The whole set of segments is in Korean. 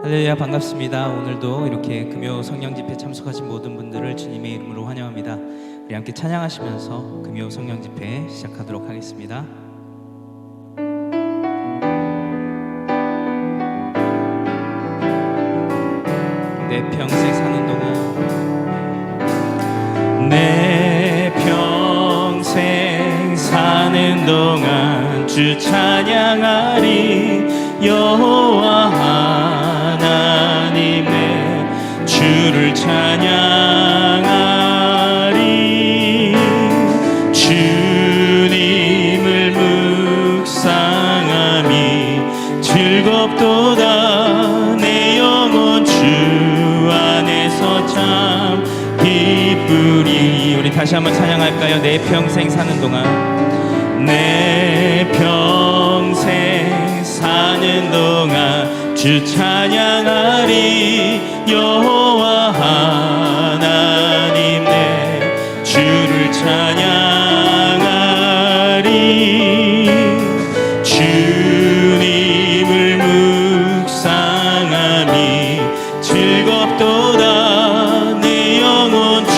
할렐루야, 반갑습니다. 오늘도 이렇게 금요 성령 집회 참석하신 모든 분들을 주님의 이름으로 환영합니다. 우리 함께 찬양하시면서 금요 성령 집회 시작하도록 하겠습니다. 내 평생 사는 동안, 내 평생 사는 동안 주 찬양하리. 여호와 하나님 내 주를 찬양하리. 주님을 묵상함이 즐겁도다. 내 영혼 주 안에서 참 기쁘리. 우리 다시 한번 찬양할까요? 내 평생 사는 동안, 내 평생 사는 동안 주 찬양하리. 여호와 하나님 내 주를 찬양하리. 주님을 묵상함이 즐겁도다. 내 영혼 주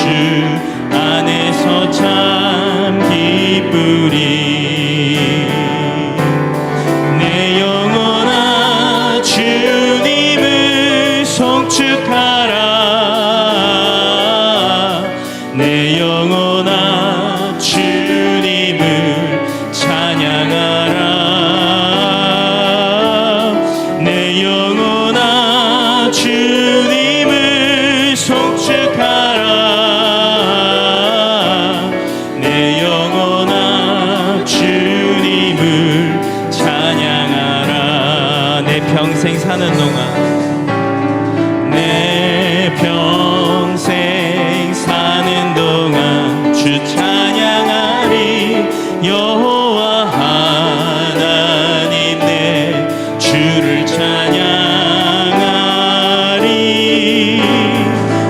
안에서 참 기쁘리. 내 영혼아 주님을 찬양하라. 내 영혼아 주님을 송축하라. 내 영혼아 주님을 찬양하라. 내 평생 사는 동안, 내 평생 사는 동안 주 찬양하리. 여호와 하나님 내 주를 찬양하리.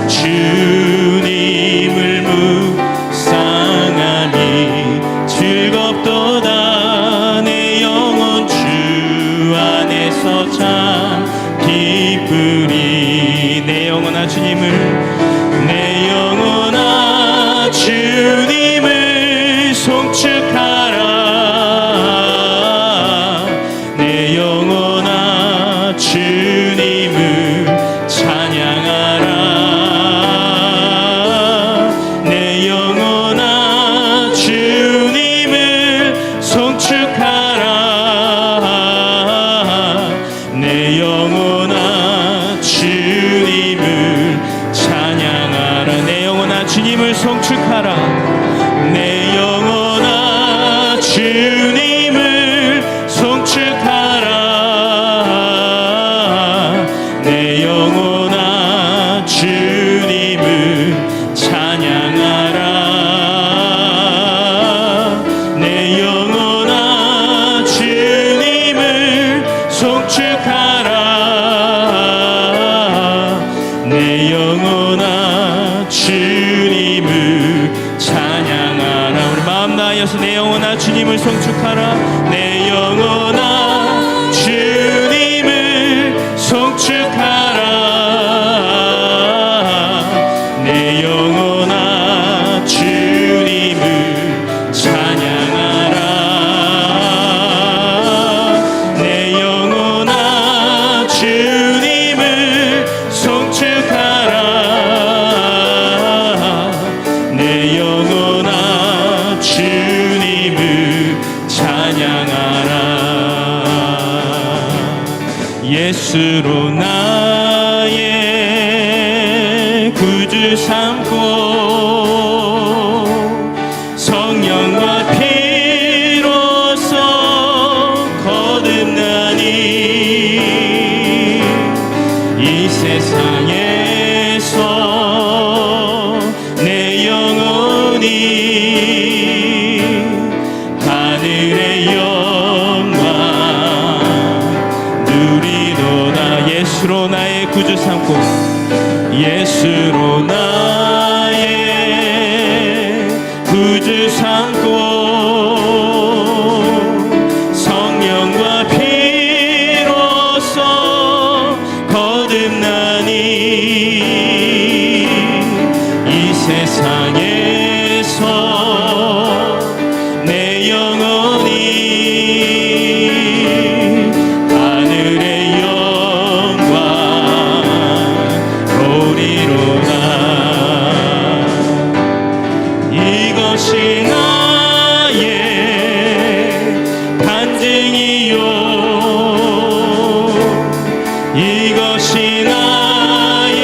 주님을 묵상함이 즐겁도다. 내 영혼 주 안에서 참 기쁘리. 내 영혼아 주님을, 내 영혼아 주님을 송축하라. 내 영혼아 주님을 찬양하라. 내 영혼아 주님을 송축하라. 내 영혼아 주님을 찬양하라. 내 영혼아 주님을 송축하라. 내 영혼아 주님을 송축하라. 내 영혼아 주님을 찬양하라. 내 영혼아 주님을 송축하라. 내 영혼아 주님을 찬양하라. 우리 마음 다하여서 내 영혼아 주님을 송축하라. 내 영혼아 주님을 송축하라. 내 영혼아 주님을 찬양하라. 내 영혼아 주님을 송축하라. 내 영혼아 주님을 찬양하라. 예수로 나의 구주 삼고 성령과 피로써 거듭나니 이 세상에서 내 영혼이 하늘의 영광 누리도다. 예수로 나의 구주 삼고, 예수로 나의 구주 삼고 성령과 피로써 거듭 이 세상에서 내 영혼이 하늘의 영광 보리로다. 이것이 나의 간증이요, 이것이 나의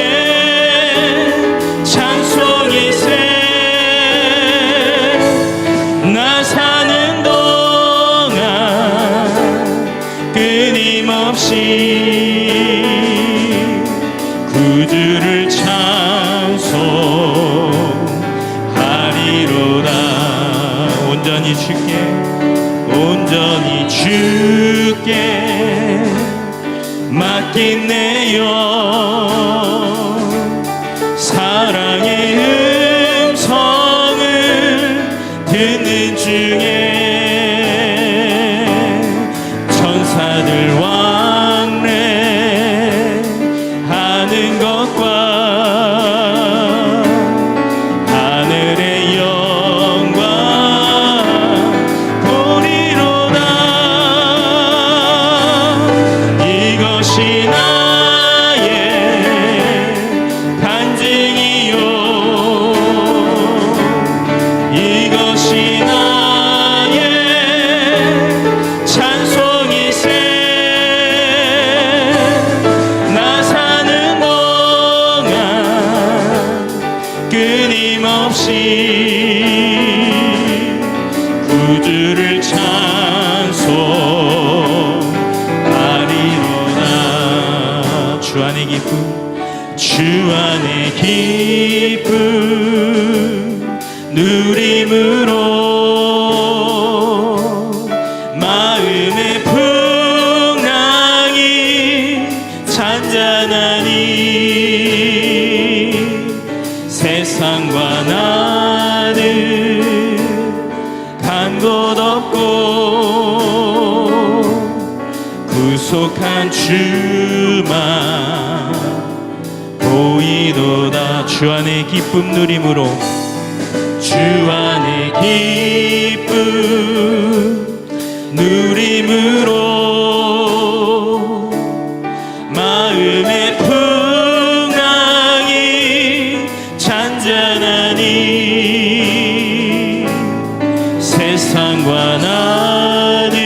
찬송이세. 나 사는 동안 끊임없이 구주를 찬송하리로다. 온전히 주께, 온전히 주께 맡긴 내 영, 사랑의 음성을 듣는 중에 천사들 왕래하는 것과 하늘의 영광 보리로다. 이것이 나의 간증이요, 이것이 나의 찬송이세. 나 사는 동안 끊임없이 구주를 찬송하리로다. 주 안의 기쁨, 주 안의 기쁨 누림으로 마음의 풍랑이 잔잔하니 세상과 나는 간 곳 없고 구속한 주만 보이도다. 주 안의 기쁨 누림으로, 주 안의 기쁨 누림으로 마음의 풍랑이 잔잔하니 세상과 나는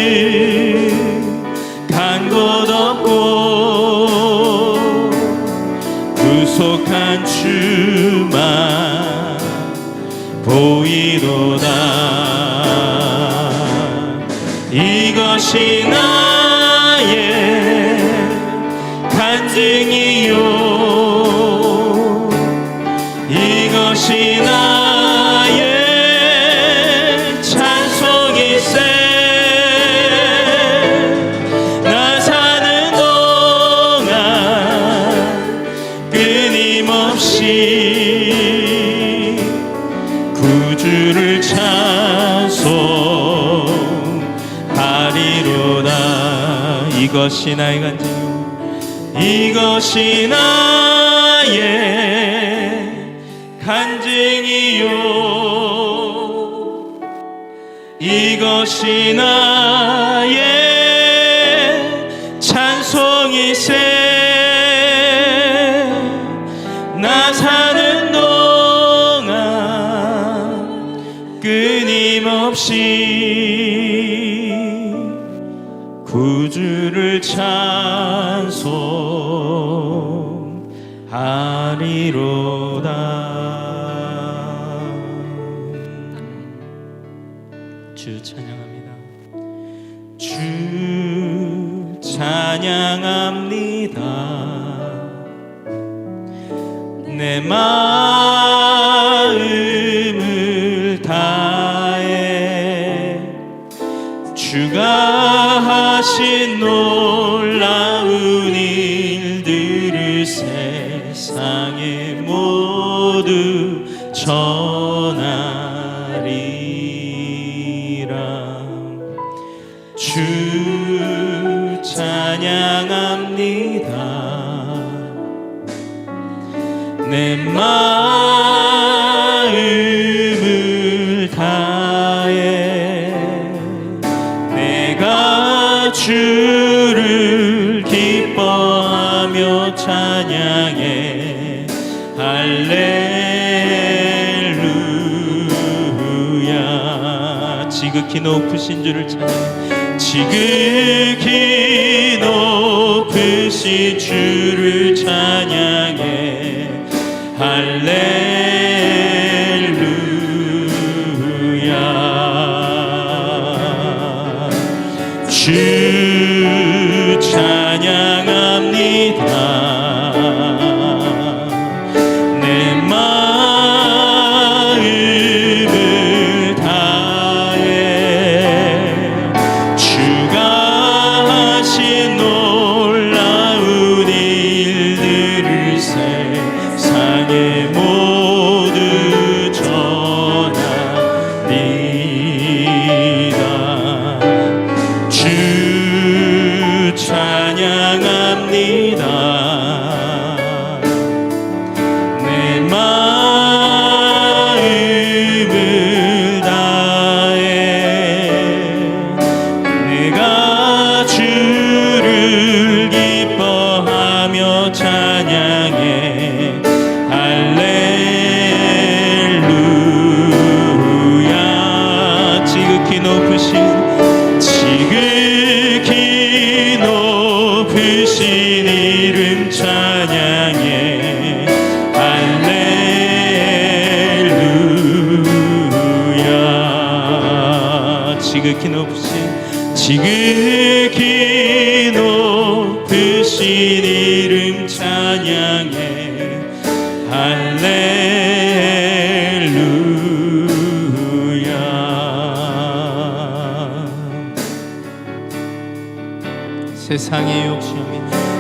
간 곳 없고 구속한 주만 보이도다. 이것이 나의 간증이요, 이것이 나의 찬송이세. 나 사는 동안 끊임없이 구주를 찬송하리로다. 이것이 나의 간증이요, 이것이 나의 간증이요, 이것이 나의 찬송이세. 나 사는 동안 끊임없이 구주를 찬송하리로다. 주 찬양합니다. 주 찬양합니다. 내 마음을 다해 주가 하신 놀라운 일들을 세상에 모두 전하리라. 주 찬양합니다. 내 마음을 다해 내가 주를 기뻐하며 찬양해 할렐루야. 지극히 높으신 주를 찬양해 지극히 높으신 주를 찬양해 할렐루야. 주 찬양합니다. 내 마음을 다해 주가 하신 놀라운 일들을 세상에 모두 전하리라. 주 찬양합니다. 내 마음을 다해 내가 주를 기뻐하며 찬양해 할렐루야. 지극히 높으신 이름 찬양해 할렐루야. 지극히 높으신 이름 찬양해 할렐루야.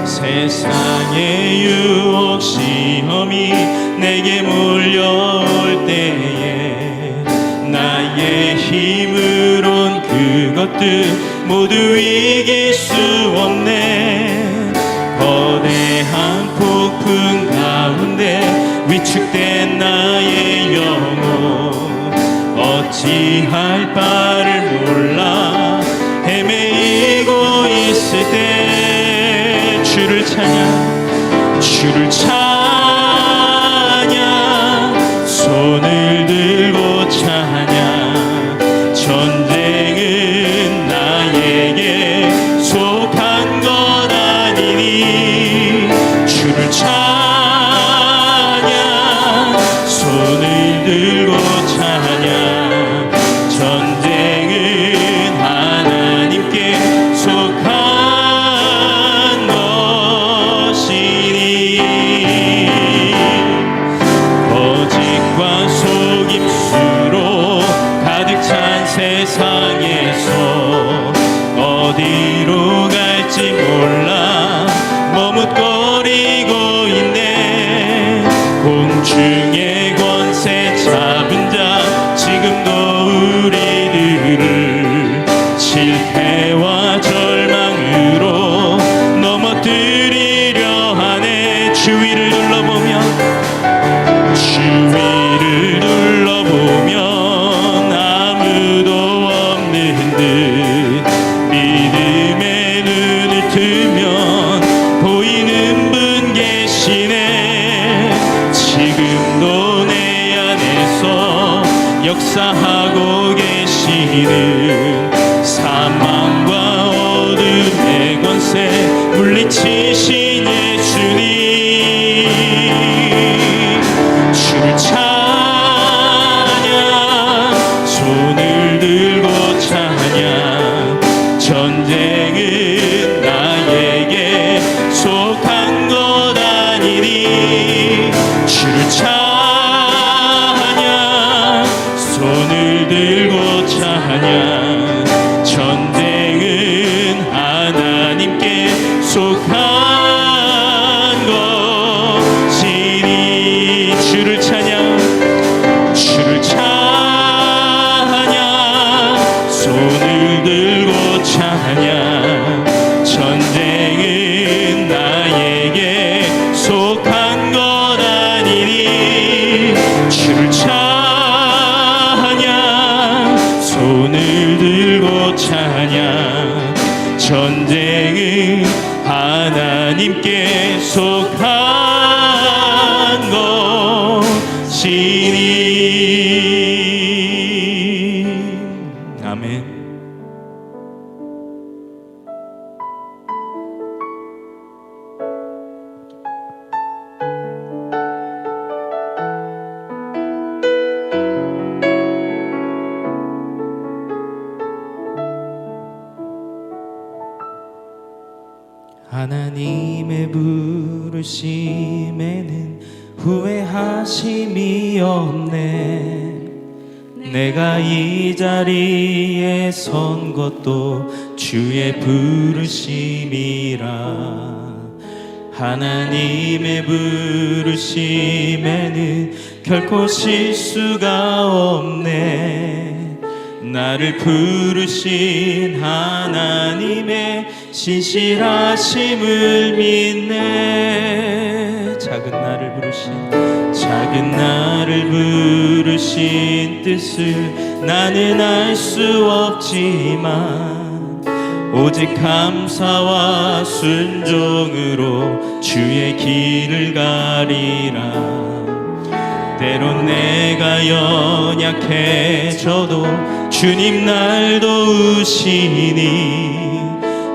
세상의 유혹 시험이 내게 몰려올 때에 나의 힘으론 그것들 모두 이길 수 없네. 거대한 폭풍 가운데 위축된 나의 영혼 어찌할 바를 몰라 헤매이고 있을 때 주를 찬양 손을 들고 찬양. 전쟁은 나에게 속한 것 아니니 주를 찬양 손을 들고 찬양. 전쟁은 하나님께 속한 것이니 거짓과 속임수로 가득 찬 세상에서 어디로 갈지 몰라 머뭇거리고 있네. 공중의 권세 잡은 자 지금도 우리들을 실패와 절망으로 넘어뜨리려 하네. 주위를 둘러보면 아무도 없는 듯 믿음의 눈을 뜨면 보이는 분 계시네. 지금도 내 안에서 역사하고 계시는 사망과 어둠의 권세 물리치신 예수님. 주를 찬양 손을 들고 찬양. 전쟁은 나에게 속한 것 아니니 주를 찬양 손을 들고 찬양. 전쟁은 하나님께 속한 약속한 것이니. 아멘. 하나님의 부르심에는 후회하심이 없네. 내가 이 자리에 선 것도 주의 부르심이라. 하나님의 부르심에는 결코 실수가 없네. 나를 부르신 하나님의 신실하심을 믿네. 작은 나를 부르신 뜻을 나는 알 수 없지만 오직 감사와 순종으로 주의 길을 가리라. 때론 내가 연약해져도 주님 날 도우시니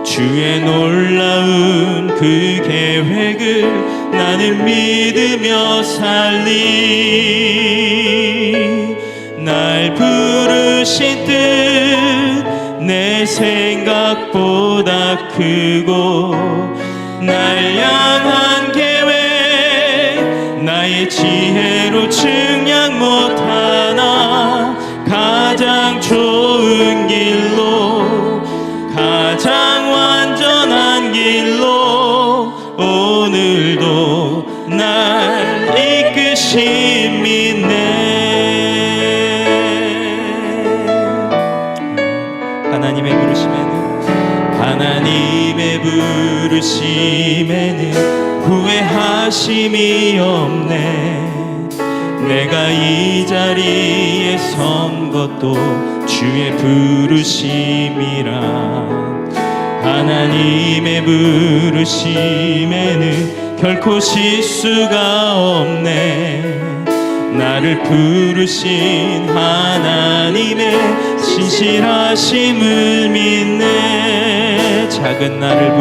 주의 놀라운 그 계획을 나는 믿으며 살리. 날 부르신 뜻 내 생각보다 크고 날 향한 계획 나의 지혜로 측량 못하나 가장 좋은 길로 가장 완전한 길로 오늘도 날 이끄심 믿네. 하나님의 부르심에는 후회하심이 없네. 내가 이 자리에 선 것도 주의 부르심이라. 하나님의 부르심에는 결코 실수가 없네. 나를 부르신 하나님의 신실하심을 믿네. 작은 나를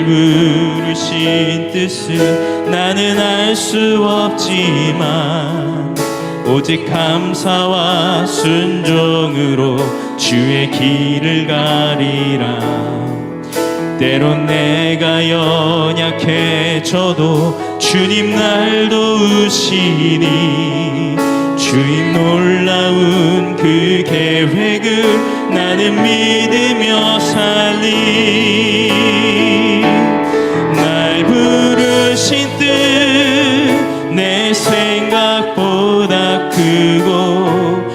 부르신 뜻을 나는 알 수 없지만 오직 감사와 순종으로 주의 길을 가리라. 때론 내가 연약해져도 주님 날 도우시니 주님 놀라운 그 계획을 나는 믿으며 살리. 날 부르신 뜻 내 생각보다 크고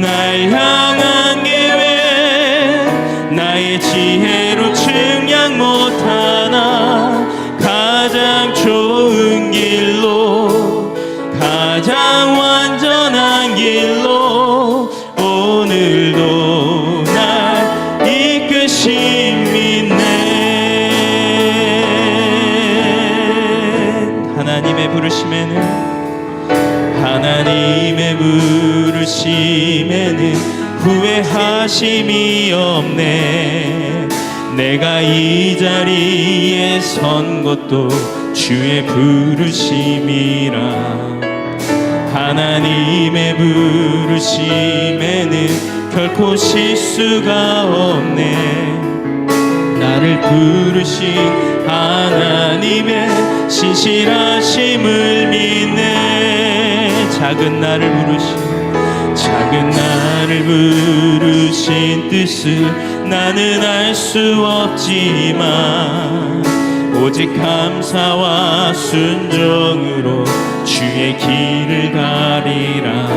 날 향한 계획 나의 지혜로 측량 못하나 가장 좋은 길로 가장 완전한 길로 오늘도 날 이끄심 믿네. 하나님의 부르심에는 후회하심이 없네. 내가 이 자리에 선 것도 주의 부르심이라. 하나님의 부르심에는 결코 실수가 없네. 나를 부르신 하나님의 신실하심을 믿네. 작은 나를 부르신 뜻을 나는 알 수 없지만 오직 감사와 순종으로 주의 길을 가리라.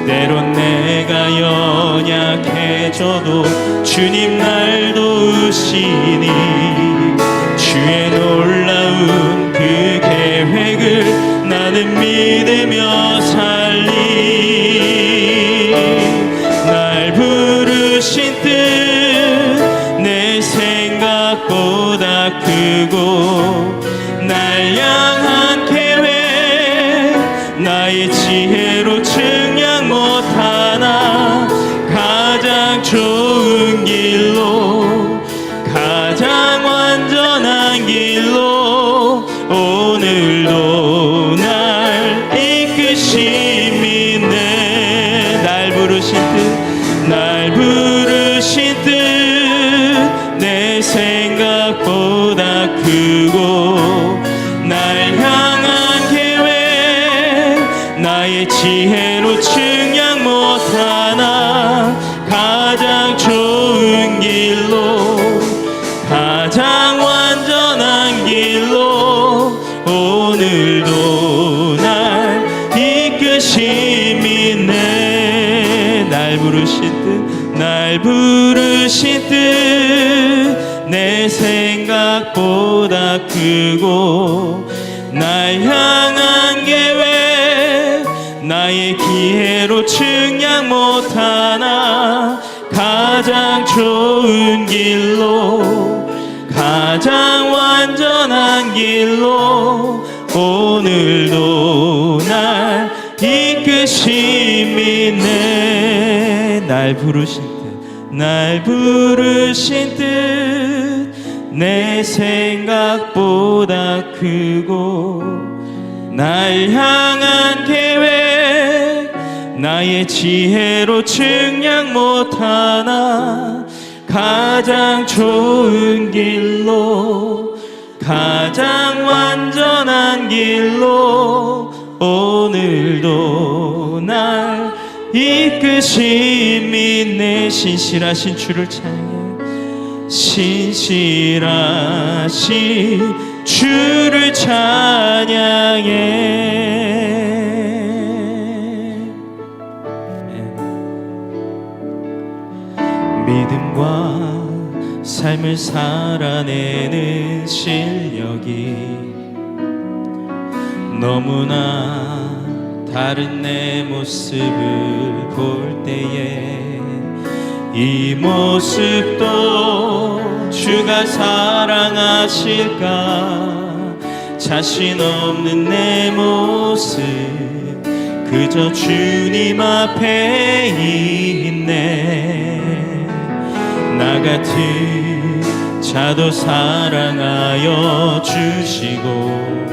때론 내가 연약해져도 주님 날 도우시니 주의 놀라운 그 계획을 나는 믿으며 살리. 날 부르신 뜻 내 생각보다 크고 날 향한 계획 나의 지혜로 측량 못하나 가장 좋은 길로 가장 완전한 길로 오늘도 날 이끄심이네. 날 부르신 뜻 내 생각보다 크고 날 향한 계획 나의 지혜로 측량 못하나 가장 좋은 길로 가장 완전한 길로 오늘도 날 이끄심이 있네. 날 부르신 뜻 내 생각보다 크고 날 향한 계획 나의 기회로 측량 못하나 가장 좋은 길로 가장 완전한 길로 오늘도 날 이끄심이 있네. 날 부르신 뜻 내 생각보다 크고 날 향한 계획 나의 지혜로 측량 못하나 가장 좋은 길로 가장 완전한 길로 오늘도 날 이끄심이 있네. 신실하신 주를 찬양해. 신실하신 주를 찬양해. 믿음과 삶을 살아내는 실력이 너무나 다른 내 모습을 볼 때에 이 모습도 주가 사랑하실까. 자신 없는 내 모습 그저 주님 앞에 있네. 나 같은 자도 사랑하여 주시고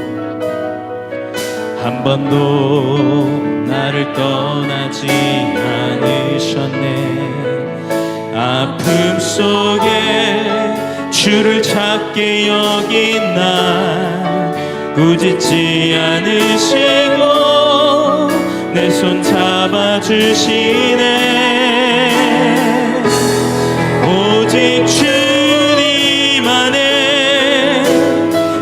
한 번도 나를 떠나지 않으셨네. 아픔 속에 주를 찾게 여긴 나 꾸짖지 않으시고 내 손 잡아주시네. 오직 주님 안에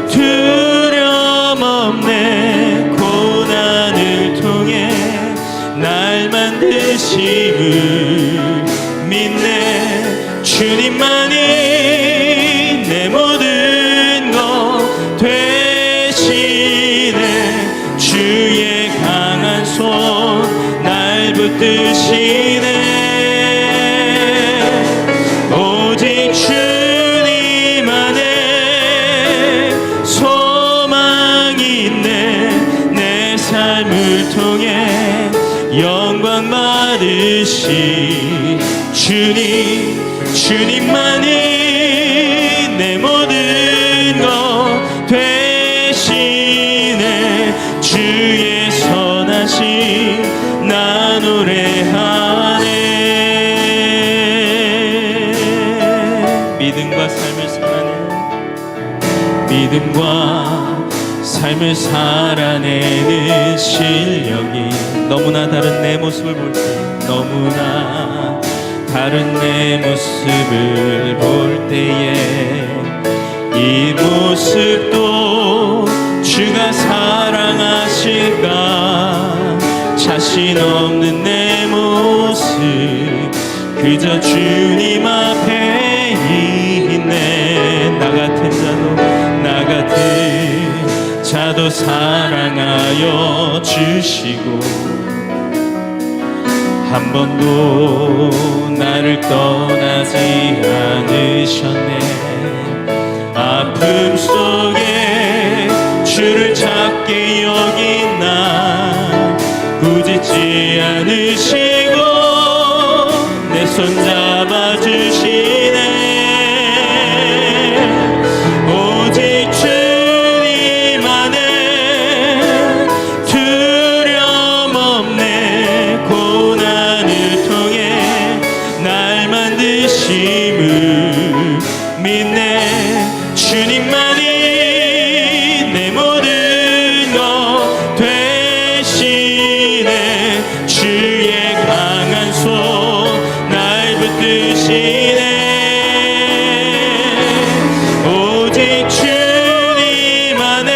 두려움 없네. 고난을 통해 날 만드심을 믿네. 주님만이 내 모든 것 되시네. 주의 강한 손 날 붙드시네. 오직 주님 안에 소망이 있네. 내 삶을 통해 영광 받으시 주님만이 내 모든 것 되시네. 주의 선하심 나 노래하네. 믿음과 삶을 살아내는 실력이 너무나 다른 내 모습을 볼 때 너무나 다른 내 모습을 볼 때에 이 모습도 주가 사랑하실까. 자신 없는 내 모습 그저 주님 앞에 있네. 나 같은 자도 사랑하여 주시고 한 번도 나를 떠나지 않으셨네. 아픔 어둠 속에 주를 찾게 여긴 나 꾸짖지 않으시고 내 손 잡아주시네. 오직 주님 안에 두려움 없네. 고난을 통해 날 만드심을 믿네. 주님만이 내 모든 것 되시네. 주의 강한 손 날 붙드시네. 오직 주님 안에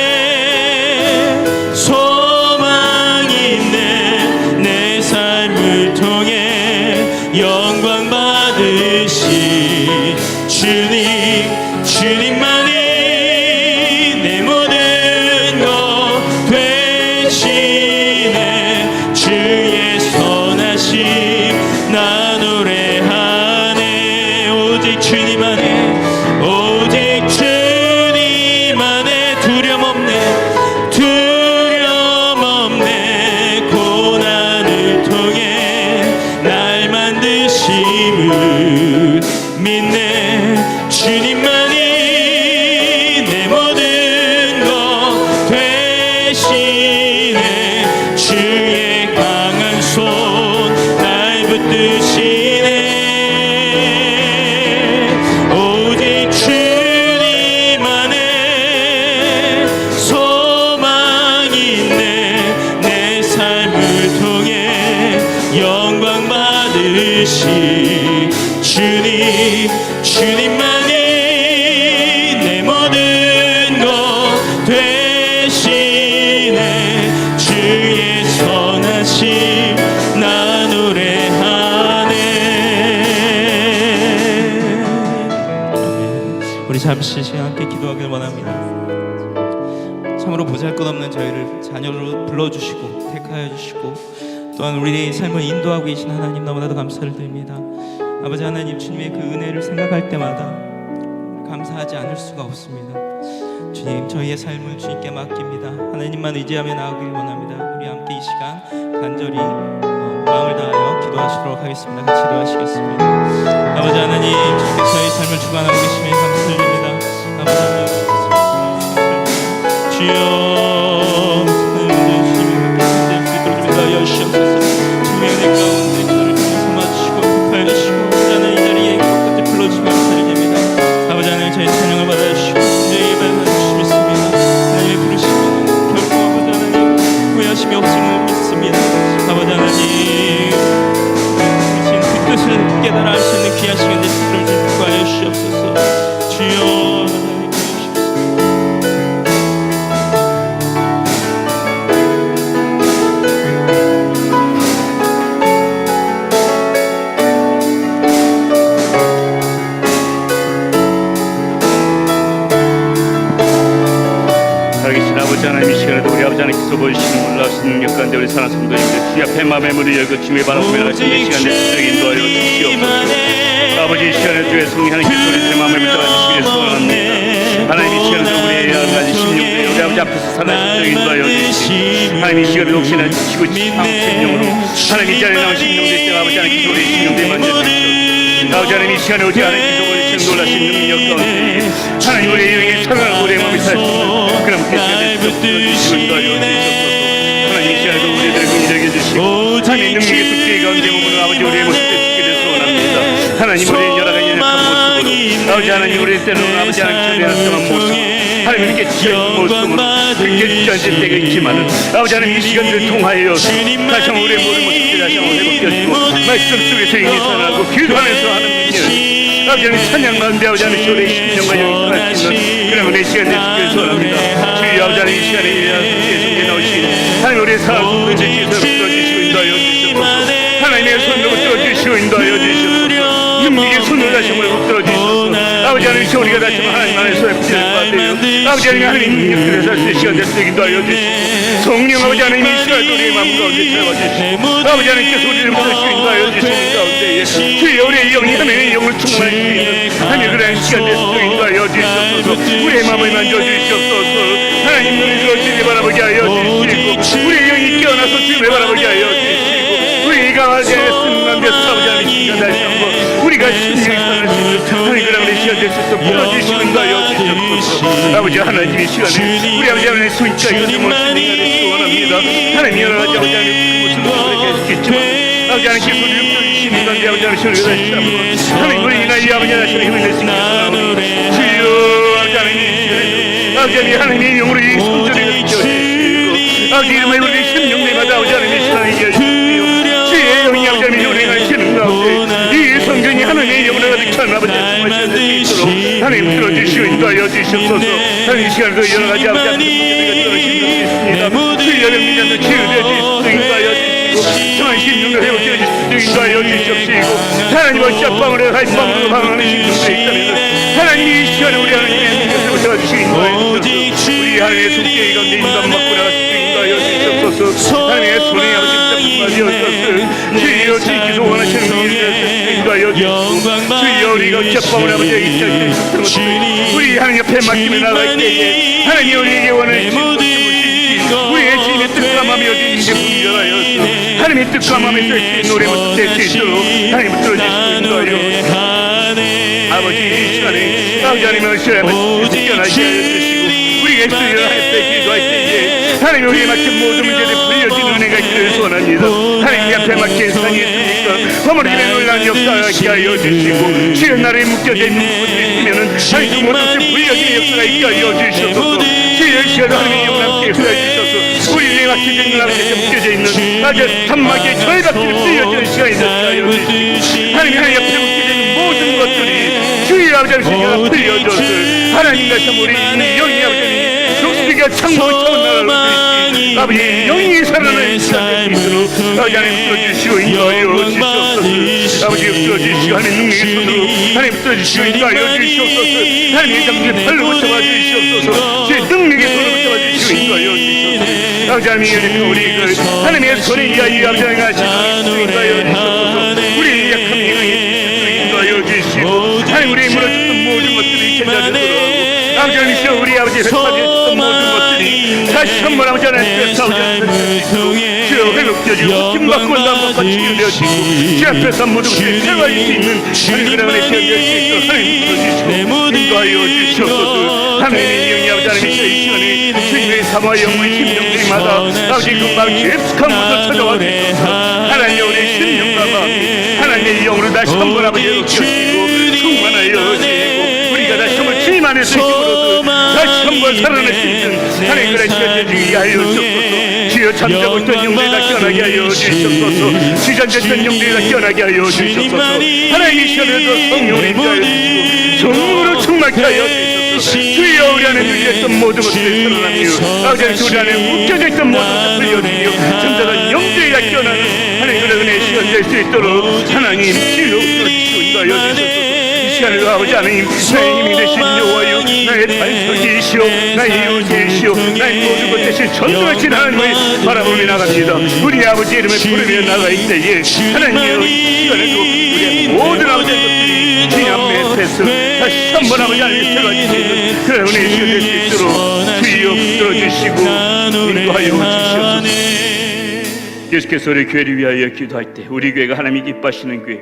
소망이 있네. 내 삶을 통해 영광 받으시 주님, 주님만이 내 모든 것 되시네. 주의 선하심 나 노래하네. 오직 주님 안에, 오직 주님 안에 두려움 없네. 두려움 없네. 고난을 통해 날 만드심을 믿네. 주님만이 내 모든 것 되시네. 주의 강한 손 날 붙드시네. 오직 주님 안에 소망이 있네. 내 삶을 통해 영광 받으시 주님, 주님만이 내 모든 것 되시네. 주의 선하심 나 노래하네. 아멘. 우리 잠시 시간 함께 기도하길 원합니다. 참으로 보잘것없는 저희를 자녀로 불러주시고 택하여 주시고 또한 우리의 삶을 인도하고 계신 하나님 너무나도 감사를 드립니다. 아버지 하나님, 주님의 그 은혜를 생각할 때마다 감사하지 않을 수가 없습니다. 주님, 저희의 삶을 주님께 맡깁니다. 하나님만 의지하며 나아가길 원합니다. 우리 함께 이 시간 간절히 마음을 다하여 기도하시도록 하겠습니다. 같이 기도하시겠습니다. 아버지 하나님, 주님께 저희의 삶을 주관하고 계시며 감사를 드립니다. 아버지 하나님, 주여 주시옵소서. 주님의 은혜 가운데 저를 삼아주시고 택하여주시고 하나님 이 자리에 끝까지 불러주시고 감사를 드립니다. 아버지 하나님, 저희 찬양을 받아주시고 저희에게 받아주시고 믿습니다. 하나님의 부르심은 결코 아버지 하나님 후회하심이 없음을 믿습니다. 아버지 하나님, 부르신 그 뜻을 깨달아 알 수 있는 귀한 시간 되시기를 축복하여 주시옵소서. 주여 하나님, 이 시간에도 우리 아버지 하나님께서 보여주시는 놀라우신 능력 가운데 우리 사랑하는 성도님들 주의 앞에 마음의 문을 열고 주님의 바람을 나가시는 이 시간 내주시도록 인도하여 주시옵소서. 아버지, 이 시간에 주의 성령 하나님께서 우리들의 마음을 붙잡아 주시기를 소원합니다. 하나님, 이 시간에도 우리의 여러 가지 심령들 우리 아버지 앞에서 살아주시도록 인도하여 주시옵소서. 하나님, 이 시간에 혹시나 지치고 지팡 심령으로 하나님 이 자리에 나온 심령들 있다가 아버지 하나님께서 우리의 심령들 만져주시옵소서. 아버지 하나님, 이 시간에 오직 하나님께서 보여주시는 놀라신 능력 가운데 하나님 우리의 영에 천하는 우리의 마음이 살아주시옵소서. 그럼 그 시간에 하나님, 이 시간에도 우리들을 긍정해 주시고 하나님 능력의 숲길 가운데 머무는 아버지 우리의 모습을 주기를 소원합니다. 하나님, 우리의 여러 가지 연약한 모습으로 아버지 하나님 우리의 때로는 아버지 하나님 연약한 모습 하나님께 지혜의 모습으로 그렇게 주저앉을 때가 있지만은 아버지 하나님 이 시간들을 통하여 다시 한번 우리의 모든 모습들 다시 한번 회복되어지고 말씀 속에서 인이 살아나고 기도하면서 하는 믿음 아버지 하나님 찬양 가운데 아버지 하나님 우리의 심령과 영이 살아날 수 있는 그런 은혜의 시간 되시기를 소원합니다. 주의 아버지 하나님 이 시간에 예수님께 나오신 하나님 우리의 삶을 지키셔서 붙들어주시고 인도하여 주시옵소서. 하나님의 손으로 붙들어주시고 인도하여 주시옵소서. 능력의 손으로 다시 한번 붙들어주시옵소서. 아버지 하나님 우리가 다시 하나님 안에 손에 붙일 것 같아요. 아버지 하나님 그래서 이 시간 되시기도 하여 주시고 성령 아버지 하나님 이 시간 우리의 마음 가운데 들어가 주시고 아버지 하나님께서 우리를 부르시기도 하여 주시는 가운데 주여 우리의 영이 하나님의 영을 충만할 수 있는 하나님 그런 시간 되시기도 하여 주시옵소서. 우리의 마음을 만져주시옵소서. 하나님 눈을 들어 주님을 바라보게 하여 주시고 우리의 영이 깨어나서 주님을 바라보게 하여 주시고 우리가 이제 승만대 싸우지 않는 시간 다시 한번 우리가 신령히 살을 수 있는 하나님 그런 시간 될 수 있도록 불러주시는 거여 주시옵소서. 아버지 하나님 이 시간에 우리 아버지 하나님의 손자 이것을 못 쓰는 자를 소원합니다. 하나님 여러 가지 아버지 하나님 그 모습을 계시겠지만 아버지 하나님께서 우리를 불러주시는 건데 아버지 하나님 우리가 다시 한번 하나님 우리 인하여 아버지 하나님의 힘을 낼 수 있는 주여 아버지 하나님 아버지 하나님의 영으로 이 손자를 느껴주시고 아버지 이름을 우리 심령내마다 아버지 하나님의 시간을 이겨주시고 주의 영이 아버지 하나님의 영을 가르치는 가운데 이 성전이 하나님의 영으로 가득 찬 아버지 하나님의 있도록 하나님 들어주시고 인도하여 주시옵소서. 하나님 이 시간에도 여러 가지 아버지 하나님의 떨어지는 것이 있습니다. 주의 영의 치유되어 주시고 인도하여 주시고 정신 눈을 회복되어 주시고 인도하여 주시옵시고 하나님 어찌 앞방으로 하이방으로 방황하는 신경들이 있다면 하나님 이 시간에 우리 하나님의 뜻을 세워주시고 인도하여 주시옵소서. 우리 하나님의 속죄의 가운데 인도받고 나가시고 인도하여 주시옵소서. 하나님의 손에 아버지 잡아주옵소서. 주여 지키소 원하시는 일을 인도하여 주시고 주여 우리가 어찌 앞방으로 아버지의 입장에 우리 하나님 옆에 맡기며 나갈 때에 하나님 우리에게 원하시는 우리의 주님의 뜻과 마음이 어디 있는지 분별하여서 하나님의 뜻과 마음에 쏠수 노래 모습 될 수 있도록 하나님 들어주시고 인도하여 아버지 이 시간에 아버지 하나님의 시간을 지켜나게 하여 주시고 우리에게 수리를 할 때 기도할 때에 하나님 우리에 막힌 모든 문제를 풀려주는 은혜가 있기를 소원합니다. 하나님 앞에 막힌 상이 있으니까 허물림의 놀라운 역사하게 하여 주시고 지금 나라에 묶여져 있는 부분들이 있으면은 하나님 모든 것을 풀려주는 역사가 있게 하여 주시옵소서. 주의 시간을 하나님의 영광께 흘려주셔서 우리의 막힌 눈앞에 묶여져 있는 아주 산막의 절박들을 풀려주는 시간이 되게 하여 주시고 하나님 앞에 묶여져 있는 모든 것들이 주의 아버지의 시간을 풀려줬을 하나님 다시 우리 영이 아버지 독수리가 창문을 차원 나라로 아버지 영이 살아나는 시간이 있도록 아버지 하나님 풀어주시고 인도하여 주시옵소서. 아버지 풀어주시고 하나님 능력의 손으로 하나님 풀어주시고 인도하여 주시옵소서. 하나님의 장중에 팔로 붙잡아 주시옵소서. 주의 능력의 손으로 붙잡아 주시고 인도하여 주시옵소서. 아버지 하나님 우리 하나님의 손에 이하여 아버지 하나님 하시고 인도하여 주시옵소서. 우리의 약함 인도하여 주시고 하나님 우리의 무너졌던 모든 것들이 제자되도록 아버지 하나님 우리 아버지의 회사되었던 모든 것들이 다시 한번 아버지 하나님께 싸우지 않는 주여 회복되어지고 힘받고 남과 치유되어지고 주 앞에서 모든 것을 세워할 수 있는 하나님의 은혜 세워질 수 있도록 하나님 불러주시고 인도하여 주시옵소서. 하나님의 영이 아버지 하나님 이 시간에 주님의 사모와 영의 심령들마다 아버지 금방 깊숙한 곳을 찾아와 주셔서 하나님 우리의 심령과 마음이 하나님의 영으로 다시 한번 아버지를 키우시고 충만하여 주시고 우리가 다시 한번 주님 안에서 힘으로도 다시 한번 살아날 수 있는 하나님 그런 시간 되게 하여 주옵소서. 주여 잠자고 있던 영들이 다 깨어나게 하여 주시옵소서. 주전됐던 영들이 다 깨어나게 하여 주시옵소서. 하나님 이 시간에도 성령을 인도하여 주시고 성령으로 충만케 하여 주시옵소서. 주여 우리 안에 눌렸던 모든 것들이 살아나며 아버지 우리 안에 묶여져 있던 모든 것을 풀려주며 잠자던 영들이 다 깨어나는 하나님 그런 은혜의 시간 될 수 있도록 하나님 주여 풀어주시고 인도하여 주시옵소서. 시간에도 아버지 하나님 나의 힘이 되신 여호와여 나의 반석이시오 나의 요새이시오 나의 모든 것 대신 전능하신 하나님을 바라보며 나갑니다. 우리 아버지 이름을 부르며 나갈 때에 하나님의 시간에도 우리의 모든 아버지의 것들이 주님 앞에서 다시 한번 아버지 하나님을 세워주시는 그런 은혜의 시간 될 수 있도록 주여 붙들어주시고 인도하여 주시옵소서. 예수께서 우리 교회를 위하여 기도할 때 우리 교회가 하나님이 기뻐하시는 교회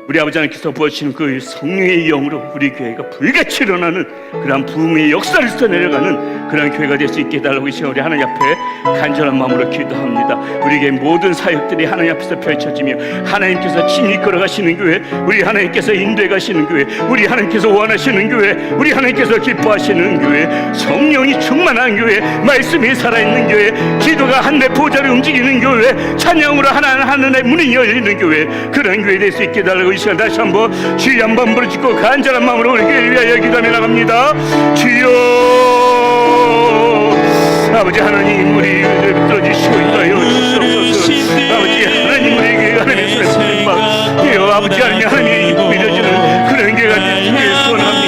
우리 아버지 하나님께서 부어주시는 그 성령의 영으로 우리 교회가 불같이 일어나는 그러한 부흥의 역사를 써내려가는 그런 교회가 될 수 있게 해달라고 이 시간 우리 하나님 앞에 간절한 마음으로 기도합니다. 우리에게 모든 사역들이 하나님 앞에서 펼쳐지며 하나님께서 친히 걸어가시는 교회 우리 하나님께서 인도해 가시는 교회 우리 하나님께서 원하시는 교회 우리 하나님께서 기뻐하시는 교회 성령이 충만한 교회 말씀이 살아있는 교회 기도가 한 내 보좌를 움직이는 교회 찬양으로 하나님의 문이 열리는 교회 그런 교회 될 수 있게 해달라고 이 시간 다시 한번 주여 한번 부르짖고 간절한 마음으로 우리 교회를 위하여 기도하며 나갑니다. 주여 아버지 하나님 우리를 붙들어주시고 인도하여 주시옵소서. 아버지 하나님 우리 교회가 하나님의 손에 붙들린 바 아버지 하나님 믿어지는 그런 교회가 되시길 소원합니다.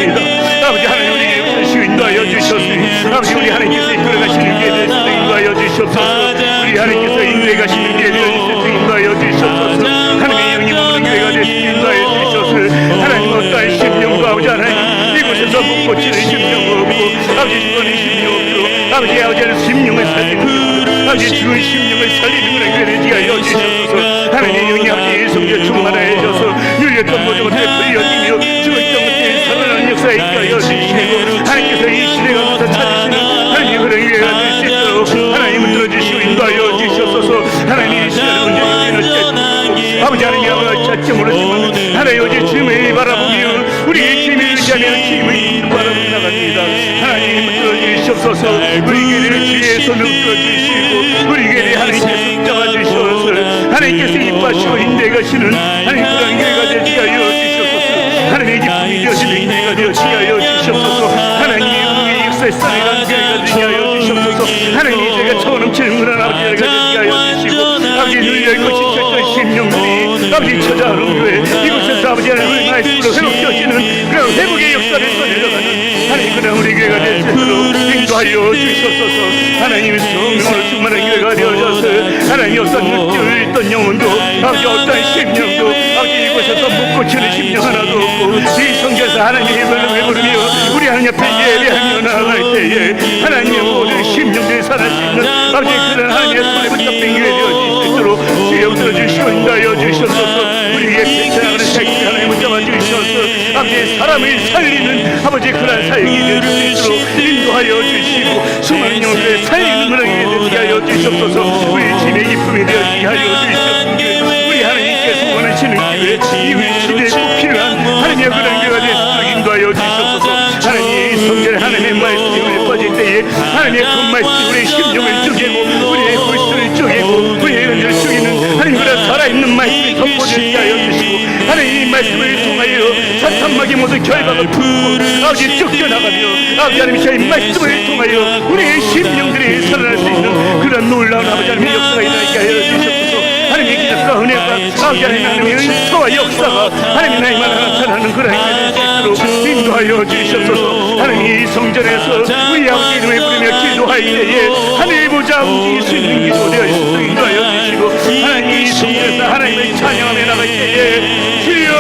심령 없도록 아버지 심령을 살리는 아버지 죽은 심령을 살리는 그런 은혜를 지하여 주시옵소서. 하나님 영이 아버지 성령 충만하여 줘서 눌렸던 모든 것에 불려지며 죽었던 것에 살아나는 역사에 있게 하여 주시고 하나님께서 이 시대 가운데 찾으시는 하나님 그런 기회가 될 수 있도록 하나님을 들어주시고 인도하여 주시옵소서. 하나님 이 시대를 온전히 주시고 아버지 하나님 아버지 찾지 모르지만 하나님 오직 주님을 바라보며 우리의 주님을 의지하며 주님을 바라보며 나갑니다. 하나님 들어주시옵소서. 우리에게는 주의 손을 들어주시고 우리에게는 하나님께서 잡아주시옵소서. 하나님께서 이뻐하시고 인내가시는 하나님 그런 기회가 되게 하여 주시옵소서. 하나님의 기쁨이 되어지는 기회가 되게 하여 주시옵소서. 하나님 우리의 역사의 살아가는 기회가 되게 하여 주시옵소서. 하나님 제가 처음 넘치는 그런 아버지가 되게 하여 주시고 아버지 눌려있고 지쳤던 심령들이 아버지 찾아오는 교회 이곳에서 아버지 하나님의 말씀으로 회복되어지는 그런 회복의 역사를 써내려가는 하나님 그런 우리 교회가 될 수 있도록 인도하여 주시옵소서. 하나님의 성령으로 충만한 교회가 되어져서 하나님 어떤 육체를 있던 영혼도 아버지 어떤 심령도 아버지 이곳에서 못 고치는 심령 하나도 없고 이 성전에서 하나님의 이름을 외부르며 우리 하나님 앞에 예배하며 나아갈 때에 하나님의 모든 심령들이 살아날 수 있는 아버지 그런 하나님의 손에 붙잡힌 교회 되어질 수 있도록 주여 들어주시고 인도하여 주시옵소서. 우리에게 펼쳐나가는 사역을 하나님 붙잡아 주시옵소서. 아버지 사람을 살리는 아버지 그런 사역이 될 수 있도록 인도하여 주시고 수많은 영혼들을 살리는 그런 일이 되게 하여 주시옵소서. 우리 주님의 기쁨이 되게 하여 주시옵소서. 우리 하나님께서 원하시는 기회 이 우리 시대에 꼭 필요한 하나님의 그런 기회가 될 수 있도록 인도하여 주시옵소서. 하나님 성전에 하나님의 말씀이 우리 빠질 때에 하나님의 그 말씀이 우리의 심령을 쪼개고 우리의 골수를 쪼개고 우리의 은혜를 쪼개는 하나님 그런 살아있는 말씀이 덮어지게 하여 주시고 하나님 이 말씀을 통하여 사탄막의 모든 결박을 풀고 아버지 쫓겨나가며 아버지 하나님 이 말씀을 통하여 우리의 심령들이 살아날 수 있는 그런 놀라운 아버지 하나님의 역사가 일어나게 하여 주시옵소서. 하나님의 기적과 은혜가 아버지 하나님의 은사와 역사가 하나님 나이만 나타나는 그런 일들로 인도하여 주시옵소서. 하나님 이 성전에서 우리 아버지 이름을 부르며 기도할 때에 하늘의 보좌 움직일 수 있는 기도 되어 있어서 인도하여 주시고 하나님 이 성전에서 하나님을 찬양하며 나갈 때에 주여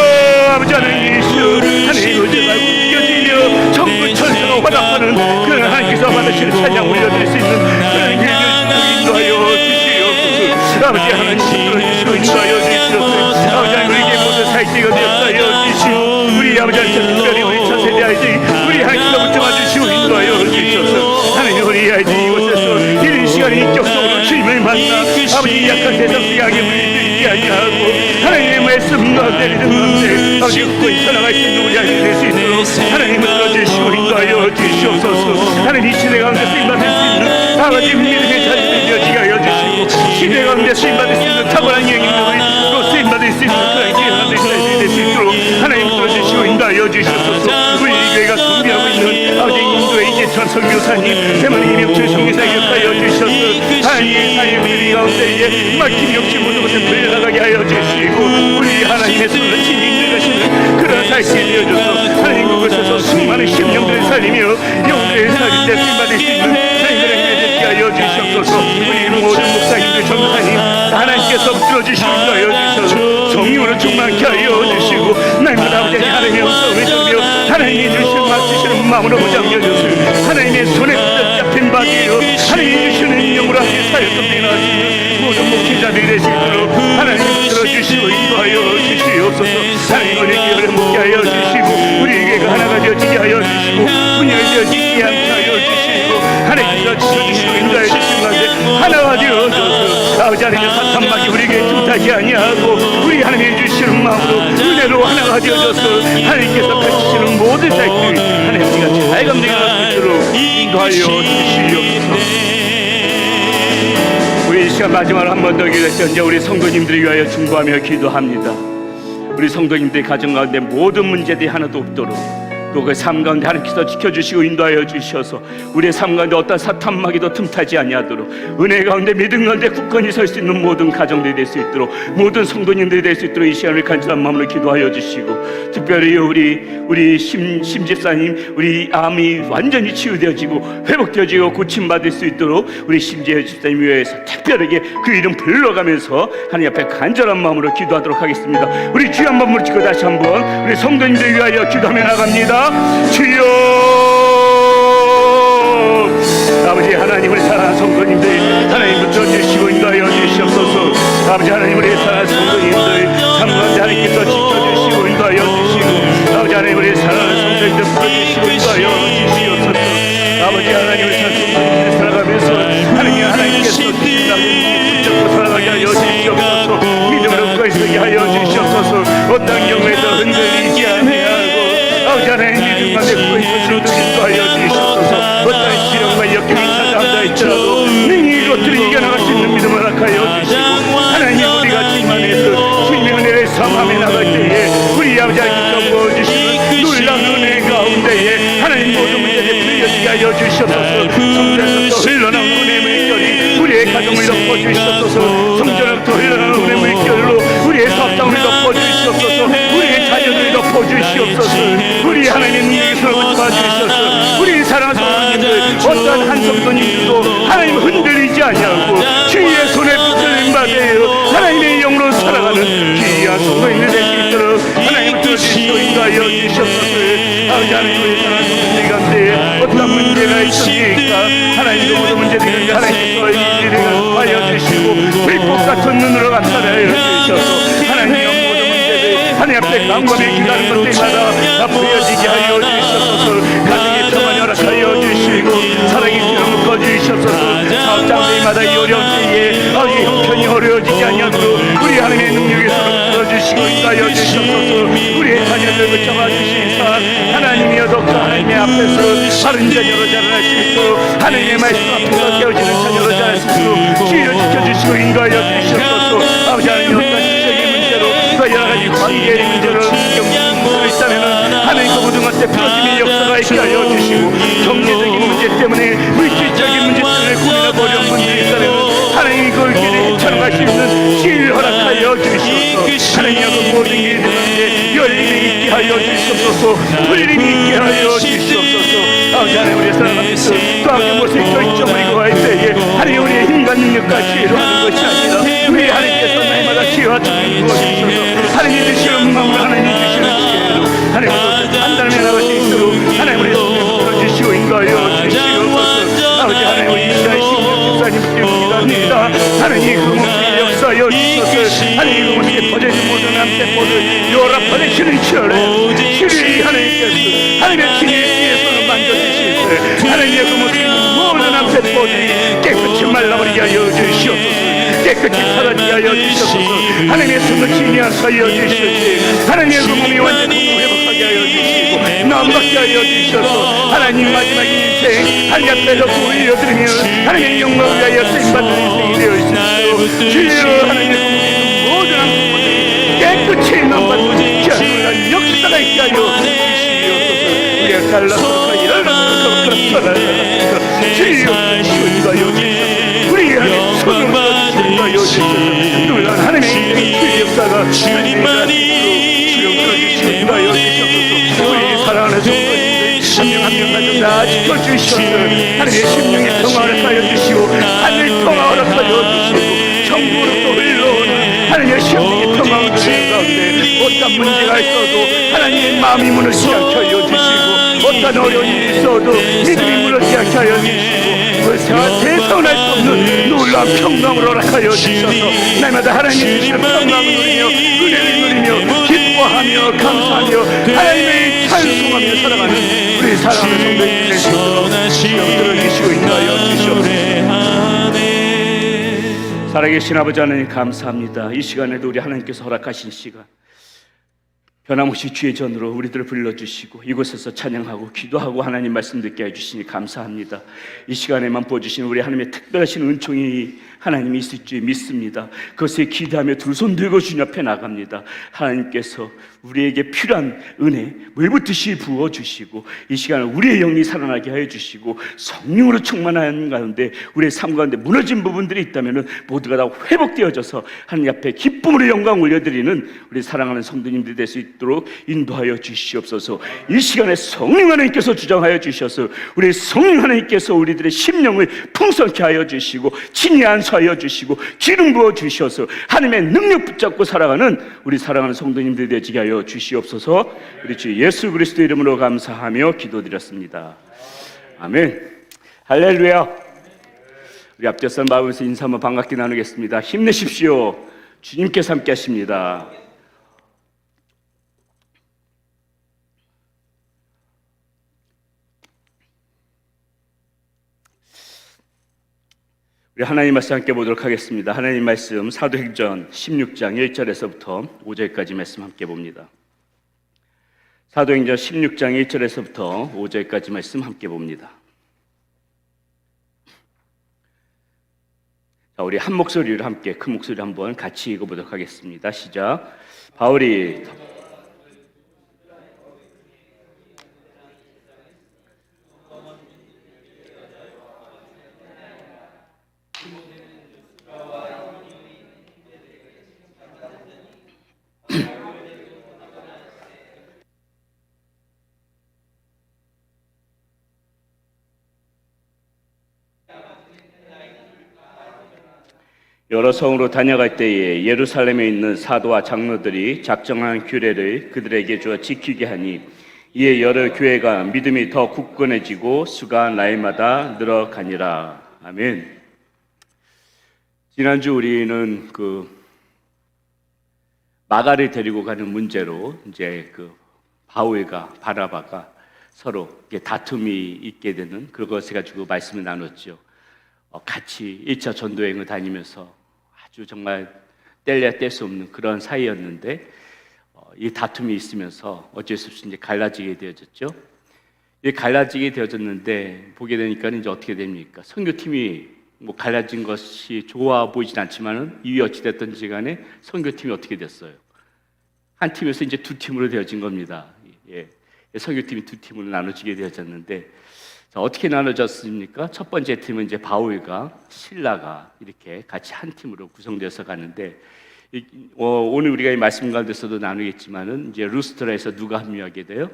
아버지 하나님 주여 하나님의 의지가 움직여지며 천국 천사가 화답하는 그런 하나님께서 받으시는 찬양 올려드릴 수 있는 그런 길을 인도하여 주시옵소서. 아버지 하나님 들어주시고 인도하여 주시옵소서. 아버지 하나님 우리에게 모든 살기가 되었어요 주시오. 우리 아버지 하나님 특별히 우리 차세대 아이들이 우리 하나님께서 붙잡아 주시고 인도하여 주시옵소서. 하나님 우리 아이들이 이곳에서 이런 시간에 인격적으로 주님을 만나 아버지 약한 세상 속에 물들지 아니하고 하나님의 말씀 가운데 믿음 가운데 아버지 굳건히 살아갈 수 있는 우리 아이들이 될 수 있도록 하나님을 들어주시고 인도하여 주시옵소서. 하나님 이 시대 가운데 쓰임받을 수 있는 아버지 믿음의 자리를 되어지게 하여 주시고 시대 가운데 쓰임받을 수 있는 탁월한 영향력을 또 쓰임받을 수 있는 그런 기회가 될 수 있도록 하나님 들어주시고 인도하여 주시옵소서. 우리 교회가 준비하고 있는 아버지 인도의 이재천 선교사님 대만 이명철 선교사 역하여 주셔서 하나님의 사역들이 가운데에 막힘이 없이 모든 것을 풀려나가게 하여 주시고 우리 하나님의 손을 친히 인도하시는 그런 사역이 되어줘서 하나님 그곳에서 수많은 심령들을 살리며 영들을 살릴 때 쓰임받을 수 있는 하나님의 되게 하여 주시옵소서. 우리 모든 목사님들 전사님 하나님께서 들어주시고 인도하여 주셔서 성령으로 충만케 하여 주시고 날마다 아버지 하나님의 음성을 들으며 하나님이 주시는 맡으시는 마음으로 보장해 주시고 하나님의 손에 붙잡힌 바디로 하나님이 주시는 인형으로 하나님의 사역을 나가시는 모든 목회자들이 될 수 있도록 하나님 들어주시고 인도하여 주시옵소서. 하나님 우리 교회를 묵게 하여 주시고 우리 교회가 하나가 되어지게 하여 주시고 분열되어지게 하여 주시고 하나님께서 지켜주시고 인도하여 주시는 가운데 하나가 되어줘서 아버지 하나님의 사탄막이 우리에게 tum타지 아니하고 우리 하나님이 주시는 마음으로 은혜로 하나가 되어져서 하나님께서 가르치시는 모든 사역들이 하나님 우리가 잘 감당할 수 있도록 인도하여 주시옵소서. 우리 이 시간 마지막으로 한 번 더 기도해서 이제 우리 성도님들을 위하여 중보하며 기도합니다. 우리 성도님들의 가정 가운데 모든 문제들이 하나도 없도록 또 그 삶 가운데 하나님께서 지켜주시고 인도하여 주셔서 우리의 삶 가운데 어떤 사탄마귀도 틈타지 아니하도록 은혜 가운데 믿음 가운데 굳건히 설 수 있는 모든 가정들이 될 수 있도록 모든 성도님들이 될 수 있도록 이 시간을 간절한 마음으로 기도하여 주시고 특별히 우리 심집사님 우리 암이 완전히 치유되어지고 회복되어지고 고침받을 수 있도록 우리 심집사님 위해서 특별하게 그 이름 불러가면서 하나님 앞에 간절한 마음으로 기도하도록 하겠습니다. 우리 주여 한번 부르짖고 다시 한번 우리 성도님들 위하여 기도하며 나갑니다. 주여 아버지 하나님을 살아가면서 하나님께서 붙잡고 살아가게 하여 주시옵소서. 믿음으로 거기서게 하여 주시옵소서. 어떤 경우에도 흔들리지 아니하고 아버지 하나님 믿음과 맺고 있는 것을 하여 주시옵소서. 어떤 시련과 역경이 찾아온다 할지라도 능히 이것들을 이겨나갈 수 있는 믿음을 허락하여 주시고 하나님 우리가 주님 안에서 주님의 은혜를 삼하며 나갈 때에 우리 아버지 하나님께서 부어주시는 놀라운 은혜 가운데에 하나님 모든 문제를 풀려지게 하여 주시옵소서. 성전에서 흘러나온 은혜의 물결이 우리의 가정을 덮어주시옵소서. 성전에서 흘러나온 은혜의 물결로 우리의 사업장을 덮어주시옵소서. 우리의 자녀를 덮어주시옵소서. 우리 하나님 능력에서 도와주시옵소서. 우리 사랑하는 성도님들 어떠한 한성도님들도 하나님 흔들리지 아니하고 주의 손에 붙들림 받아요. 하나님의 영으로 살아가는 귀한 성도님들 될 수 있도록 하나님 들어주시고 인도하여 주시옵소서. 아버지 하나님 우리 사랑하는 성도님들 가운데 어떤 문제가 있습니까? 하나님도 모든 문제들을 하나님께서 일일이 하여 주시고 불꽃 같은 눈으로 감싸려 주셔서 하나님의 모든 문제들 하나님 앞에 강건히 기다리는 것들마다 다 보여지게 하여 주시옵소서. 가정의 평안을 허락하여 주시고 사랑의 길을 묶어주시옵소서. 사업장들마다 이 어려운 때에 아버지 형편이 어려워지지 아니하도록 우리 하나님의 능력에서 풀어주시고 인도하여 주시옵소서. 우리의 자녀들 붙잡아 주시사 하나님이여 독자 하나님의 앞에서 바른 자녀로 자라날 수 있도록 하나님의 말씀 앞에서 깨어지는 자녀로 자랄 수 있도록 주의를 지켜주시고 인도하여 주시옵소서. 아버지 하나님 어떤 지적인 문제로 또 여러 가지 관계의 문제로 경쟁을 있다면 하나님 그 모든 것에 풀어짐의 역사가 있게 하여 주시고 경제적인 문제 때문에 물질적인 문제 때문에 고민하고 어려운 문제가 있다면 하나님 그걸 헤쳐나갈 수 있는 지혜를 허락하여 주시옵소서. 하나님 그 모든 일들 가운데 열림이 있게 하여 주시옵소서. 풀림이 있게 하여 주시옵소서. 아버지 하나님 우리의 살아가면서 또 하나님 무엇을 결정을 이루어갈 때에 하나님 우리의 힘과 능력과 지혜로 하는 것이 아니라 우리 하나님께서 날마다 지혜와 능력을 부어주셔서 하나님 주시는 마음을 하나님 주시는 지혜로 하나님으로 판단을 나갈 수 있도록 하나님 우리의 성령을 불어주시고 인도하여 주시옵소서. 아버지 하나님 우리 이스라엘 신령 집사님 기도합니다. 하나님 그 모습의 역사여 주셔서 하나님 그 모습에 퍼져있는 모든 남태포를 요라 퍼내시는 철에 주의 하나님께서 하나님의 지혜의 손을 만져주시고 하나님의 그 모습의 모든 남태포들이 깨끗이 말라버리게 하여 주시옵소서. 깨끗이 사라지게 하여 주시옵소서. 하나님의 손을 지니하여 주시옵소서. 하나님의 그 몸이 완전히 회복하게 하여 주시고 나음받게 하여 주셔서 하나님 마지막 인생 하나님 앞에서 올려드리며 하나님의 영광을 위하여 쓰임받는 인생이 되어 있습니다. 주여 하나님의 모든 한국분들이 깨끗이 나음받는 귀한 역사가 있게 하여 주시옵소서. 우리가 갈라서가 일어나서 그렇게 주여 주인가여 주시옵소서. 우리 하나님 손으로 주인가여 주시옵소서. 놀란 하나님의 인생의 주의 역사가 주님만이 주여 주인가여 주시옵소서. 우리 사랑하는 성도님들 한 명 한 명 가지고 다 지켜주셔서 하나님의 심령의 평화를 하여 주시고 하늘 평화를 하여 주시고 천국으로 또 흘러오는 하나님의 심령의 평화를 가운데 어떤 문제가 있어도 하나님의 마음이 무너지지 않게 하여 주시고 어떤 어려운 일이 있어도 믿음이 무너지지 않게 하여 주시고 그래서 세상을 할 수 없는 놀라운 평강을 허락하여 주셔서 날마다 하나님의 주시는 평강을 누리며 은혜를 누리며 기뻐하며 감사하며 하나님의 찬송하며 살아가는 우리 사랑하는 성도님들 되시도록 들어주시고 인도하여 주시옵소서. 살아계신 아버지 하나님 감사합니다. 이 시간에도 우리 하나님께서 허락하신 시간 변함없이 주의 전으로 우리들을 불러주시고 이곳에서 찬양하고 기도하고 하나님 말씀 듣게 해주시니 감사합니다. 이 시간에만 보여주신 우리 하나님의 특별하신 은총이 하나님이 있을 줄 믿습니다. 그것에 기대하며 두 손 들고 주님 앞에 나갑니다. 하나님께서 우리에게 필요한 은혜 물붓듯이 부어주시고 이 시간을 우리의 영이 살아나게 하여 주시고 성령으로 충만한 가운데 우리의 삶 가운데 무너진 부분들이 있다면 모두가 다 회복되어져서 하나님 앞에 기쁨으로 영광 올려드리는 우리 사랑하는 성도님들이 될 수 있도록 인도하여 주시옵소서. 이 시간에 성령 하나님께서 주장하여 주셔서 우리 성령 하나님께서 우리들의 심령을 풍성케 하여 주시고 친히 안수하여 주시고 기름 부어 주셔서 하나님의 능력 붙잡고 살아가는 우리 사랑하는 성도님들이 되게 하여 주시옵소서. 우리 주 예수 그리스도 이름으로 감사하며 기도드렸습니다. 아멘. 할렐루야. 우리 앞뒤서 마음에서 인사 한번 반갑게 나누겠습니다. 힘내십시오. 주님께서 함께 하십니다. 우리 하나님 말씀 함께 보도록 하겠습니다. 하나님 말씀 사도행전 16장 1절에서부터 5절까지 말씀 함께 봅니다. 사도행전 16장 1절에서부터 5절까지 말씀 함께 봅니다. 자, 우리 한 목소리로 함께 큰 목소리로 한번 같이 읽어보도록 하겠습니다. 시작. 바울이 여러 성으로 다녀갈 때에 예루살렘에 있는 사도와 장로들이 작정한 규례를 그들에게 주어 지키게 하니 이에 여러 교회가 믿음이 더 굳건해지고 수가 날마다 늘어가니라. 아멘. 지난주 우리는 마가를 데리고 가는 문제로 이제 바울과 바나바가 서로 다툼이 있게 되는 그것을 가지고 말씀을 나눴죠. 같이 1차 전도여행을 다니면서 아주 정말 뗄래야 뗄 수 없는 그런 사이였는데 이 다툼이 있으면서 어쩔 수 없이 이제 갈라지게 되어졌죠. 이 갈라지게 되어졌는데 보게 되니까 이제 어떻게 됩니까? 선교팀이 갈라진 것이 좋아 보이진 않지만은 이유 어찌 됐든지 간에 선교팀이 어떻게 됐어요? 한 팀에서 이제 두 팀으로 되어진 겁니다. 예. 선교팀이 두 팀으로 나눠지게 되어졌는데 자, 어떻게 나눠졌습니까? 첫 번째 팀은 이제 바울과 실라가 이렇게 같이 한 팀으로 구성되어서 가는데 오늘 우리가 이 말씀 가운데서도 나누겠지만은 이제 루스트라에서 누가 합류하게 돼요?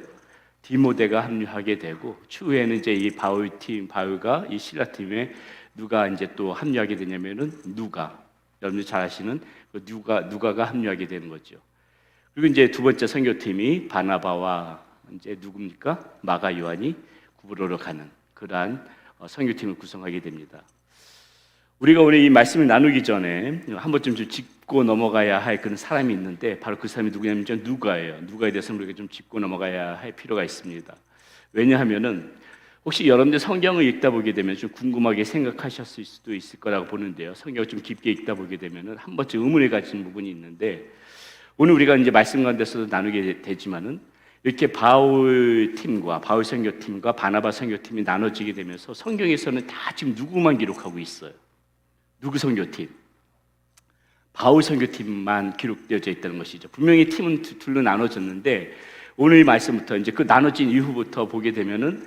디모데가 합류하게 되고 추후에는 이제 이 바울과 이 실라 팀에 누가 이제 또 합류하게 되냐면은 여러분들 잘 아시는 누가가 합류하게 되는 거죠. 그리고 이제 두 번째 선교팀이 바나바와 이제 누굽니까? 마가 요한이 구브로로 가는 그러한 선교팀을 구성하게 됩니다. 우리가 오늘 이 말씀을 나누기 전에 한 번쯤 좀 짚고 넘어가야 할 그런 사람이 있는데 바로 그 사람이 누구냐면 누가예요. 누가에 대해서 우리가 좀 짚고 넘어가야 할 필요가 있습니다. 왜냐하면은 혹시 여러분들 성경을 읽다 보게 되면 좀 궁금하게 생각하셨을 수도 있을 거라고 보는데요. 성경을 좀 깊게 읽다 보게 되면은 한 번쯤 의문을 가진 부분이 있는데 오늘 우리가 이제 말씀 가운데서도 나누게 되지만은 이렇게 바울 선교팀과 바나바 선교팀이 나눠지게 되면서 성경에서는 다 지금 누구만 기록하고 있어요? 누구 선교팀? 바울 선교팀만 기록되어져 있다는 것이죠. 분명히 팀은 둘로 나눠졌는데 오늘 말씀부터 이제 그 나눠진 이후부터 보게 되면은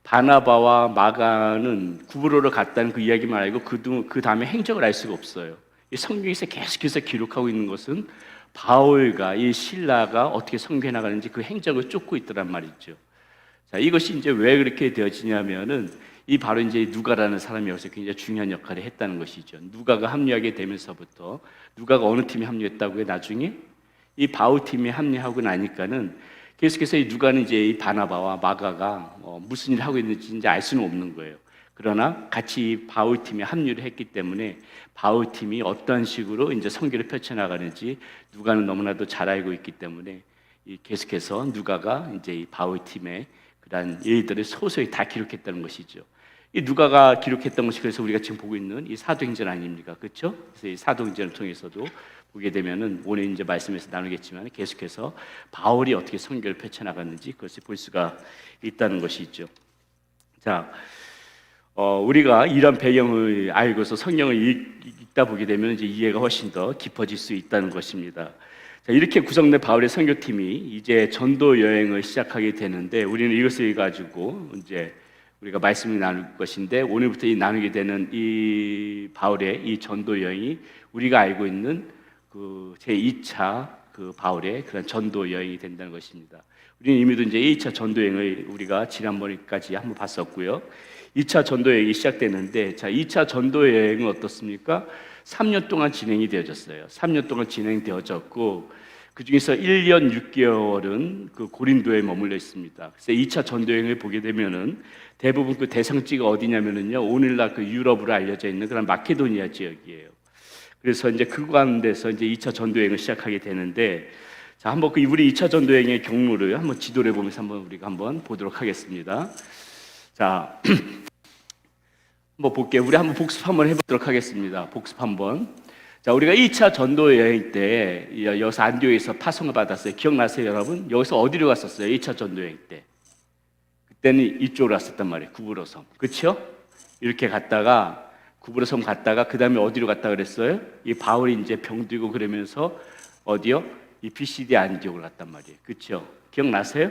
바나바와 마가는 구브로로 갔다는 그 이야기만 알고 그 다음에 행적을 알 수가 없어요. 이 성경에서 계속해서 기록하고 있는 것은 바울과 이 실라가 어떻게 선교해 나가는지 그 행적을 쫓고 있더란 말이죠. 자, 이것이 이제 왜 그렇게 되어지냐면은 이 바로 이제 누가라는 사람이 여기서 굉장히 중요한 역할을 했다는 것이죠. 누가가 합류하게 되면서부터 누가가 어느 팀에 합류했다고요? 나중에 이 바울 팀에 합류하고 나니까는 계속해서 이 누가는 이제 이 바나바와 마가가 무슨 일을 하고 있는지 이제 알 수는 없는 거예요. 그러나 같이 바울 팀에 합류를 했기 때문에 바울 팀이 어떤 식으로 이제 선교를 펼쳐나가는지 누가는 너무나도 잘 알고 있기 때문에 계속해서 누가가 이제 이 바울 팀의 그런 일들을 소소히 다 기록했다는 것이죠. 이 누가가 기록했던 것이 그래서 우리가 지금 보고 있는 이 사도행전 아닙니까? 그렇죠? 그래서 이 사도행전을 통해서도 보게 되면은 오늘 이제 말씀에서 나누겠지만 계속해서 바울이 어떻게 선교를 펼쳐나갔는지 그것을 볼 수가 있다는 것이 있죠. 자. 우리가 이런 배경을 알고서 성경을 읽다 보게 되면 이제 이해가 훨씬 더 깊어질 수 있다는 것입니다. 자, 이렇게 구성된 바울의 선교팀이 이제 전도 여행을 시작하게 되는데 우리는 이것을 가지고 이제 우리가 말씀을 나눌 것인데 오늘부터 나누게 되는 이 바울의 이 전도 여행이 우리가 알고 있는 그 제2차 그 바울의 그런 전도 여행이 된다는 것입니다. 우리는 이미도 이제 1차 전도 여행을 우리가 지난번까지 한번 봤었고요. 2차 전도 여행이 시작되는데 자, 2차 전도 여행은 어떻습니까? 3년 동안 진행이 되어졌어요. 3년 동안 진행되어졌고 그 중에서 1년 6개월은 그 고린도에 머물러 있습니다. 그래서 2차 전도 여행을 보게 되면은 대부분 그 대상지가 어디냐면은요. 오늘날 그 유럽으로 알려져 있는 그런 마케도니아 지역이에요. 그래서 이제 그 가운데서 이제 2차 전도 여행을 시작하게 되는데 자, 한번 우리 2차 전도 여행의 경로를 한번 지도를 보면서 우리가 한번 보도록 하겠습니다. 자, 한번 볼게요. 우리 한번 복습 한번 해보도록 하겠습니다. 복습 한번. 자, 우리가 2차 전도 여행 때 여기서 안디옥에서 파송을 받았어요. 기억나세요, 여러분? 여기서 어디로 갔었어요? 2차 전도 여행 때. 그때는 이쪽으로 왔었단 말이에요. 구브로섬. 그렇죠? 이렇게 갔다가 구브로섬 갔다가 그 다음에 어디로 갔다 그랬어요? 이 바울이 이제 병들고 그러면서 어디요? 이 피시디 안디옥을 갔단 말이에요. 그렇죠? 기억나세요?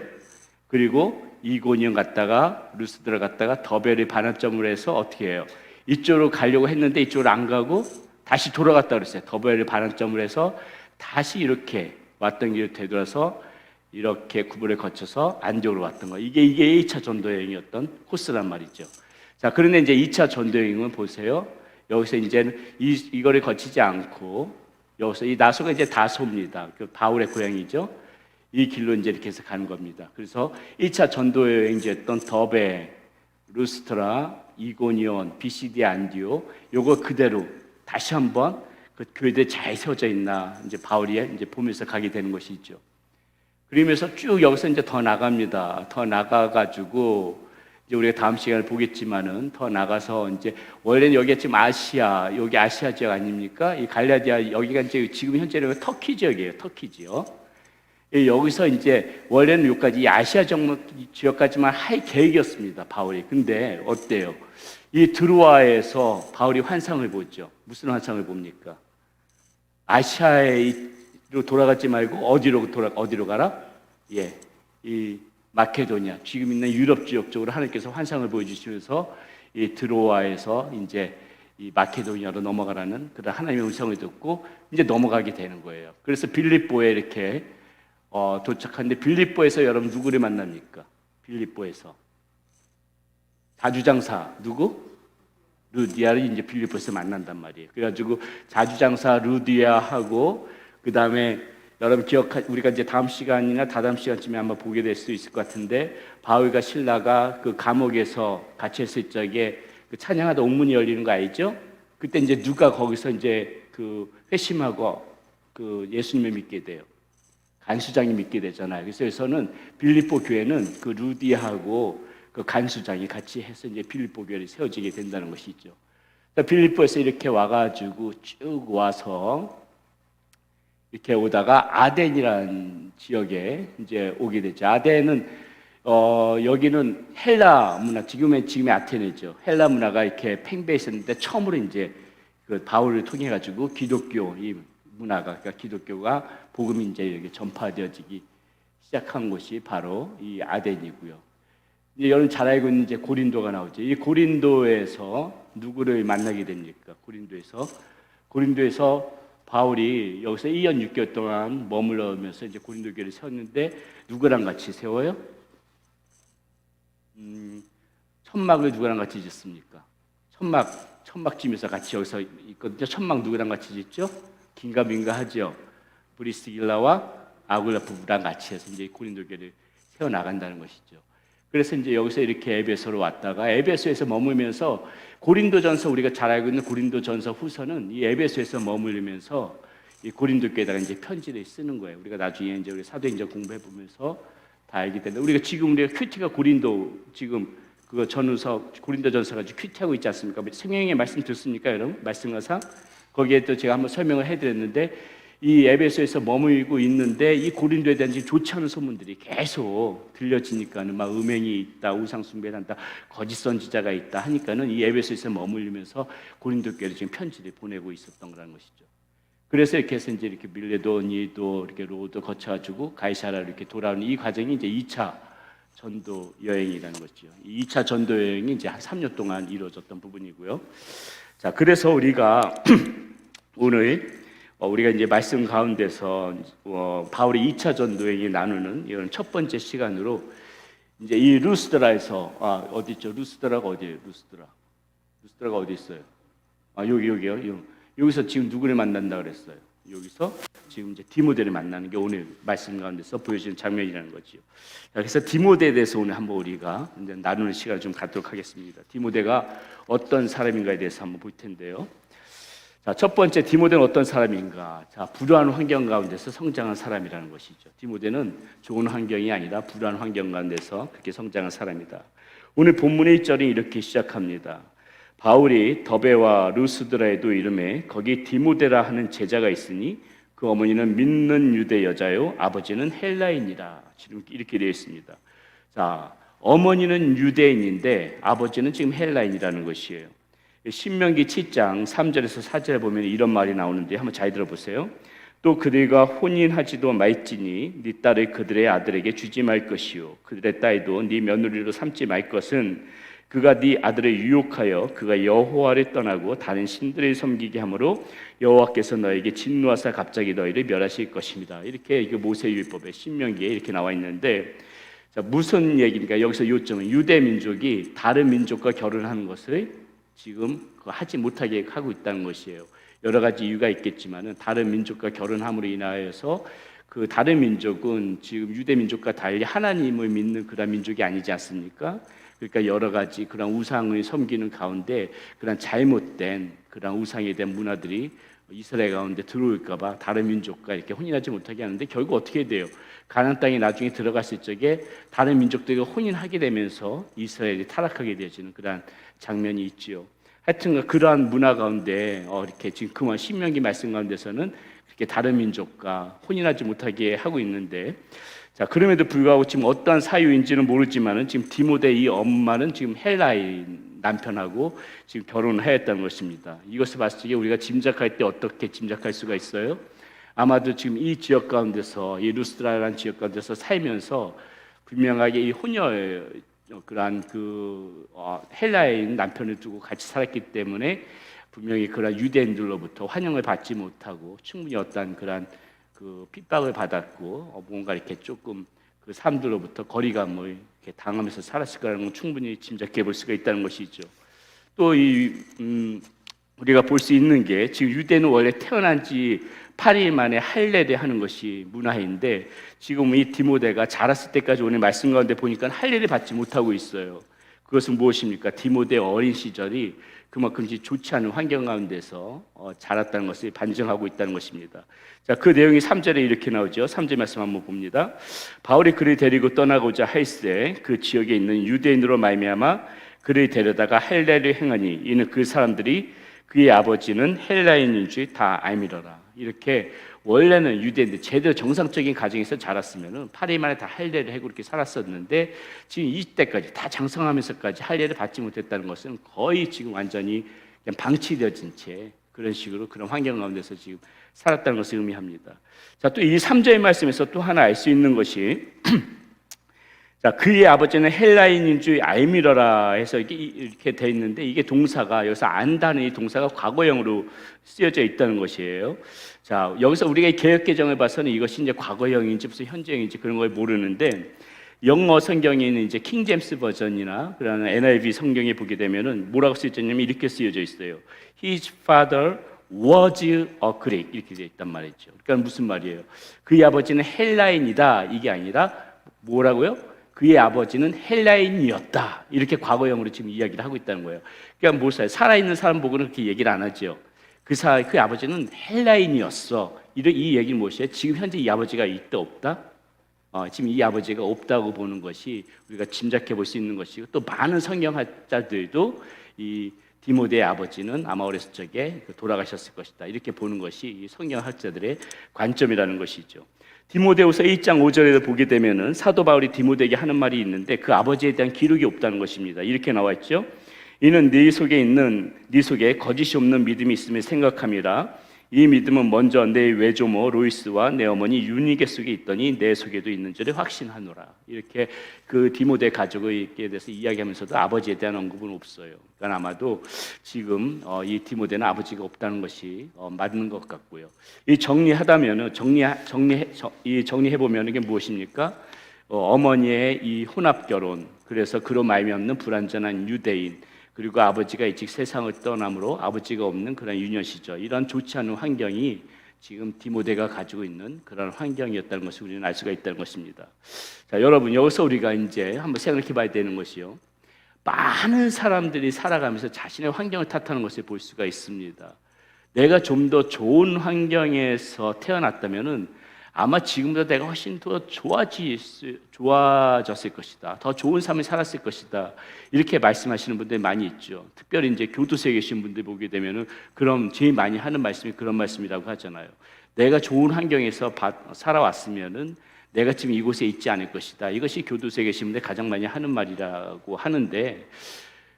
그리고 이고니온 갔다가 루스드라 갔다가 더베를 반환점으로 해서 어떻게 해요? 이쪽으로 가려고 했는데 이쪽으로 안 가고 다시 돌아갔다 그랬어요. 더베를 반환점으로 해서 다시 이렇게 왔던 길을 되돌아서 이렇게 구브를 거쳐서 안디옥으로 왔던 거. 이게 2차 전도 여행이었던 코스란 말이죠. 자, 그런데 이제 2차 전도 여행은 보세요. 여기서 이제는 이거를 거치지 않고 여기서 이 나소가 이제 다소입니다. 그 바울의 고향이죠. 이 길로 이제 이렇게 해서 가는 겁니다. 그래서 1차 전도 여행지였던 더베, 루스트라, 이고니온, 비시디 안디옥 요거 그대로 다시 한번 그 교회들이 잘 세워져 있나 이제 바울이 이제 보면서 가게 되는 것이죠. 그러면서 쭉 여기서 이제 더 나갑니다. 더 나가가지고 이제 우리가 다음 시간을 보겠지만은 더 나가서 이제 원래는 여기가 지금 아시아, 여기 아시아 지역 아닙니까? 이 갈라디아 여기가 이제 지금 현재는 터키 지역이에요. 터키 지역. 여기서 이제 원래는 여기까지 이 아시아 지역까지만 할 계획이었습니다. 바울이. 근데 어때요? 이 드로아에서 바울이 환상을 보죠. 무슨 환상을 봅니까? 아시아로 돌아가지 말고 어디로 가라? 예, 이 마케도니아, 지금 있는 유럽 지역 쪽으로 하나님께서 환상을 보여주시면서 이 드로아에서 이제 이 마케도니아로 넘어가라는 그런 하나님의 음성을 듣고 이제 넘어가게 되는 거예요. 그래서 빌립보에 이렇게 도착하는데 빌립보에서 여러분 누구를 만납니까? 빌립보에서 자주장사 누구? 루디아를 이제 빌립보에서 만난단 말이에요. 그래가지고 자주장사 루디아하고 그 다음에 여러분 우리가 이제 다음 시간이나 다다음 시간쯤에 한번 보게 될 수 있을 것 같은데 바울과 실라가 그 감옥에서 갇혔을 적에 그 찬양하다 옥문이 열리는 거 알죠? 그때 이제 누가 거기서 이제 그 회심하고 그 예수님을 믿게 돼요. 간수장이 믿게 되잖아요. 그래서 여기서는 빌립보 교회는 그 루디아하고 그 간수장이 같이 해서 이제 빌립보 교회를 세워지게 된다는 것이죠. 그러니까 빌립보에서 이렇게 와가지고 쭉 와서 이렇게 오다가 아덴이라는 지역에 이제 오게 되죠. 아덴은 여기는 헬라 문화, 지금의 아테네죠. 헬라 문화가 이렇게 팽배해 있었는데 처음으로 이제 그 바울을 통해 가지고 기독교 이 문화가 그러니까 기독교가 복음이 이제 이렇게 전파되어지기 시작한 곳이 바로 이 아덴이고요. 이제 여러분 잘 알고 있는 이제 고린도가 나오죠. 이 고린도에서 누구를 만나게 됩니까? 고린도에서 바울이 여기서 2년 6개월 동안 머물러면서 이제 고린도 교회를 세웠는데 누구랑 같이 세워요? 천막을 누구랑 같이 짓습니까? 천막 지면서 같이 여기서 있거든요. 천막 누구랑 같이 짓죠? 긴가민가 하죠. 브리스길라와 아굴라 부부랑 같이 해서 이제 고린도 교회를 세워 나간다는 것이죠. 그래서 이제 여기서 이렇게 에베소로 왔다가 에베소에서 머물면서 고린도전서 우리가 잘 알고 있는 고린도전서 후서는 이 에베소에서 머물면서 이 고린도 교회에다가 이제 편지를 쓰는 거예요. 우리가 나중에 이제 우리 사도행전 공부해 보면서 다 알게 되는데 우리가 큐티가 고린도 지금 그거 전후서 고린도전서 가지고 큐티하고 있지 않습니까? 성경의 말씀 듣습니까, 여러분? 말씀가상 거기에 또 제가 한번 설명을 해드렸는데. 이 에베소에서 머물고 있는데 이 고린도에 대한 좋지 않은 소문들이 계속 들려지니까는 막 음행이 있다, 우상 숭배를 한다, 거짓 선지자가 있다 하니까는 이 에베소에서 머물면서 고린도 교회로 지금 편지를 보내고 있었던 거라는 것이죠. 그래서 이렇게 해서 이제 이렇게 밀레도, 니도, 이렇게 로도 거쳐가지고 가이사라로 이렇게 돌아오는 이 과정이 이제 2차 전도 여행이라는 거죠. 이 2차 전도 여행이 이제 한 3년 동안 이루어졌던 부분이고요. 자, 그래서 우리가 오늘 우리가 이제 말씀 가운데서 바울이 2차 전도행이 나누는 이런 첫 번째 시간으로 이제 이 루스드라에서 어디 있죠? 루스드라가 어디예요? 루스드라가 어디 있어요? 여기요. 여기서 지금 누구를 만난다 그랬어요? 여기서 지금 이제 디모데를 만나는 게 오늘 말씀 가운데서 보여지는 장면이라는 거죠. 그래서 디모데에 대해서 오늘 한번 우리가 이제 나누는 시간을 좀 갖도록 하겠습니다. 디모데가 어떤 사람인가에 대해서 한번 볼 텐데요. 자, 첫 번째 디모데는 어떤 사람인가? 자, 불우한 환경 가운데서 성장한 사람이라는 것이죠. 디모데는 좋은 환경이 아니라 불우한 환경 가운데서 그렇게 성장한 사람이다. 오늘 본문의 1절이 이렇게 시작합니다. 바울이 더베와 루스드라에도 이름에 거기 디모데라 하는 제자가 있으니 그 어머니는 믿는 유대 여자요 아버지는 헬라인이라. 지금 이렇게 되어 있습니다. 자, 어머니는 유대인인데 아버지는 지금 헬라인이라는 것이에요. 신명기 7장 3절에서 4절에 보면 이런 말이 나오는데 한번 잘 들어보세요. 또 그들과 혼인하지도 말지니 네 딸을 그들의 아들에게 주지 말 것이요 그들의 딸도 네 며느리로 삼지 말 것은 그가 네 아들을 유혹하여 그가 여호와를 떠나고 다른 신들을 섬기게 하므로 여호와께서 너에게 진노하사 갑자기 너희를 멸하실 것입니다. 이렇게 모세율법의 신명기에 이렇게 나와 있는데, 자, 무슨 얘기입니까? 여기서 요점은 유대 민족이 다른 민족과 결혼하는 것을 지금 하지 못하게 하고 있다는 것이에요. 여러 가지 이유가 있겠지만은 다른 민족과 결혼함으로 인하여서 그 다른 민족은 지금 유대 민족과 달리 하나님을 믿는 그런 민족이 아니지 않습니까? 그러니까 여러 가지 그런 우상을 섬기는 가운데 그런 잘못된 그런 우상에 대한 문화들이 이스라엘 가운데 들어올까봐 다른 민족과 이렇게 혼인하지 못하게 하는데 결국 어떻게 돼요? 가나안 땅에 나중에 들어갔을 적에 다른 민족들과 혼인하게 되면서 이스라엘이 타락하게 되어지는 그런 장면이 있지요. 하여튼 그러한 문화 가운데 이렇게 지금 그만 신명기 말씀 가운데서는 그렇게 다른 민족과 혼인하지 못하게 하고 있는데, 자, 그럼에도 불구하고 지금 어떠한 사유인지는 모르지만은 지금 디모데 이 엄마는 지금 헬라인 남편하고 지금 결혼을 하였다는 것입니다. 이것을 봤을 때 우리가 짐작할 때 어떻게 짐작할 수가 있어요? 아마도 지금 이 지역 가운데서 이 루스드라라는 지역 가운데서 살면서 분명하게 이 혼혈 그러한 헬라인 남편을 두고 같이 살았기 때문에 분명히 그런 유대인들로부터 환영을 받지 못하고 충분히 어떤 그런 핍박을 받았고 뭔가 이렇게 조금 그 사람들로부터 거리감을 이렇게 당하면서 살았을 거라는 건 충분히 짐작해 볼 수가 있다는 것이죠. 또 우리가 볼 수 있는 게 지금 유대는 원래 태어난 지 8일 만에 할례를 하는 것이 문화인데 지금 이 디모데가 자랐을 때까지 오늘 말씀 가운데 보니까 할례를 받지 못하고 있어요. 그것은 무엇입니까? 디모데 어린 시절이 그만큼 좋지 않은 환경 가운데서 자랐다는 것을 반증하고 있다는 것입니다. 자, 그 내용이 3절에 이렇게 나오죠. 3절 말씀 한번 봅니다. 바울이 그를 데리고 떠나고자 할새 그 지역에 있는 유대인으로 말미암아 그를 데려다가 할례를 행하니 이는 그 사람들이 그의 아버지는 헬라인인 줄 다 알미러라. 이렇게 원래는 유대인들 제대로 정상적인 가정에서 자랐으면은 8일 만에 다 할례를 하고 이렇게 살았었는데 지금 이때까지 다 장성하면서까지 할례를 받지 못했다는 것은 거의 지금 완전히 그냥 방치되어진 채 그런 식으로 그런 환경 가운데서 지금 살았다는 것을 의미합니다. 자, 또 이 3절의 말씀에서 또 하나 알 수 있는 것이 자, 그의 아버지는 헬라인인 줄 알미러라 해서 이렇게 돼 있는데 이게 동사가 여기서 안다는 이 동사가 과거형으로 쓰여져 있다는 것이에요. 자, 여기서 우리가 개역 개정을 봐서는 이것이 이제 과거형인지 무슨 현재형인지 그런 걸 모르는데 영어 성경에 있는 이제 킹 제임스 버전이나 그런 NIV 성경에 보게 되면은 뭐라고 쓰여져 있냐면 이렇게 쓰여져 있어요. His father was a Greek 이렇게 되어 있단 말이죠. 그러니까 무슨 말이에요? 그의 아버지는 헬라인이다 이게 아니라 뭐라고요? 그의 아버지는 헬라인이었다. 이렇게 과거형으로 지금 이야기를 하고 있다는 거예요. 그러니까 무엇이에요? 살아있는 사람 보고는 그렇게 얘기를 안 하죠. 그의 아버지는 헬라인이었어. 이 얘기는 무엇이에요? 지금 현재 이 아버지가 있다 없다? 지금 이 아버지가 없다고 보는 것이 우리가 짐작해 볼 수 있는 것이고 또 많은 성경학자들도 이 디모데의 아버지는 아마 어렸을 적에 돌아가셨을 것이다. 이렇게 보는 것이 이 성경학자들의 관점이라는 것이죠. 디모데후서 1장 5절에도 보게 되면은 사도 바울이 디모데에게 하는 말이 있는데 그 아버지에 대한 기록이 없다는 것입니다. 이렇게 나와 있죠. 이는 네 속에 거짓이 없는 믿음이 있음을 생각함이라. 이 믿음은 먼저 내 외조모 로이스와 내 어머니 유니게 속에 있더니 내 속에도 있는 줄을 확신하노라. 이렇게 그 디모데 가족에 대해서 이야기하면서도 아버지에 대한 언급은 없어요. 그러니까 아마도 지금 이 디모데는 아버지가 없다는 것이 맞는 것 같고요. 이 정리하다면은 정리해 보면 이게 무엇입니까? 어머니의 이 혼합 결혼, 그래서 그로 말미암는 불완전한 유대인. 그리고 아버지가 일찍 세상을 떠남으로 아버지가 없는 그런 유년 시절 이런 좋지 않은 환경이 지금 디모데가 가지고 있는 그런 환경이었다는 것을 우리는 알 수가 있다는 것입니다. 자, 여러분 여기서 우리가 이제 한번 생각해 봐야 되는 것이요. 많은 사람들이 살아가면서 자신의 환경을 탓하는 것을 볼 수가 있습니다. 내가 좀 더 좋은 환경에서 태어났다면은 아마 지금보다 내가 훨씬 더 좋아졌을 것이다. 더 좋은 삶을 살았을 것이다. 이렇게 말씀하시는 분들이 많이 있죠. 특별히 이제 교도소에 계신 분들 보게 되면은 그럼 제일 많이 하는 말씀이 그런 말씀이라고 하잖아요. 내가 좋은 환경에서 살아왔으면은 내가 지금 이곳에 있지 않을 것이다. 이것이 교도소에 계신 분들 가장 많이 하는 말이라고 하는데,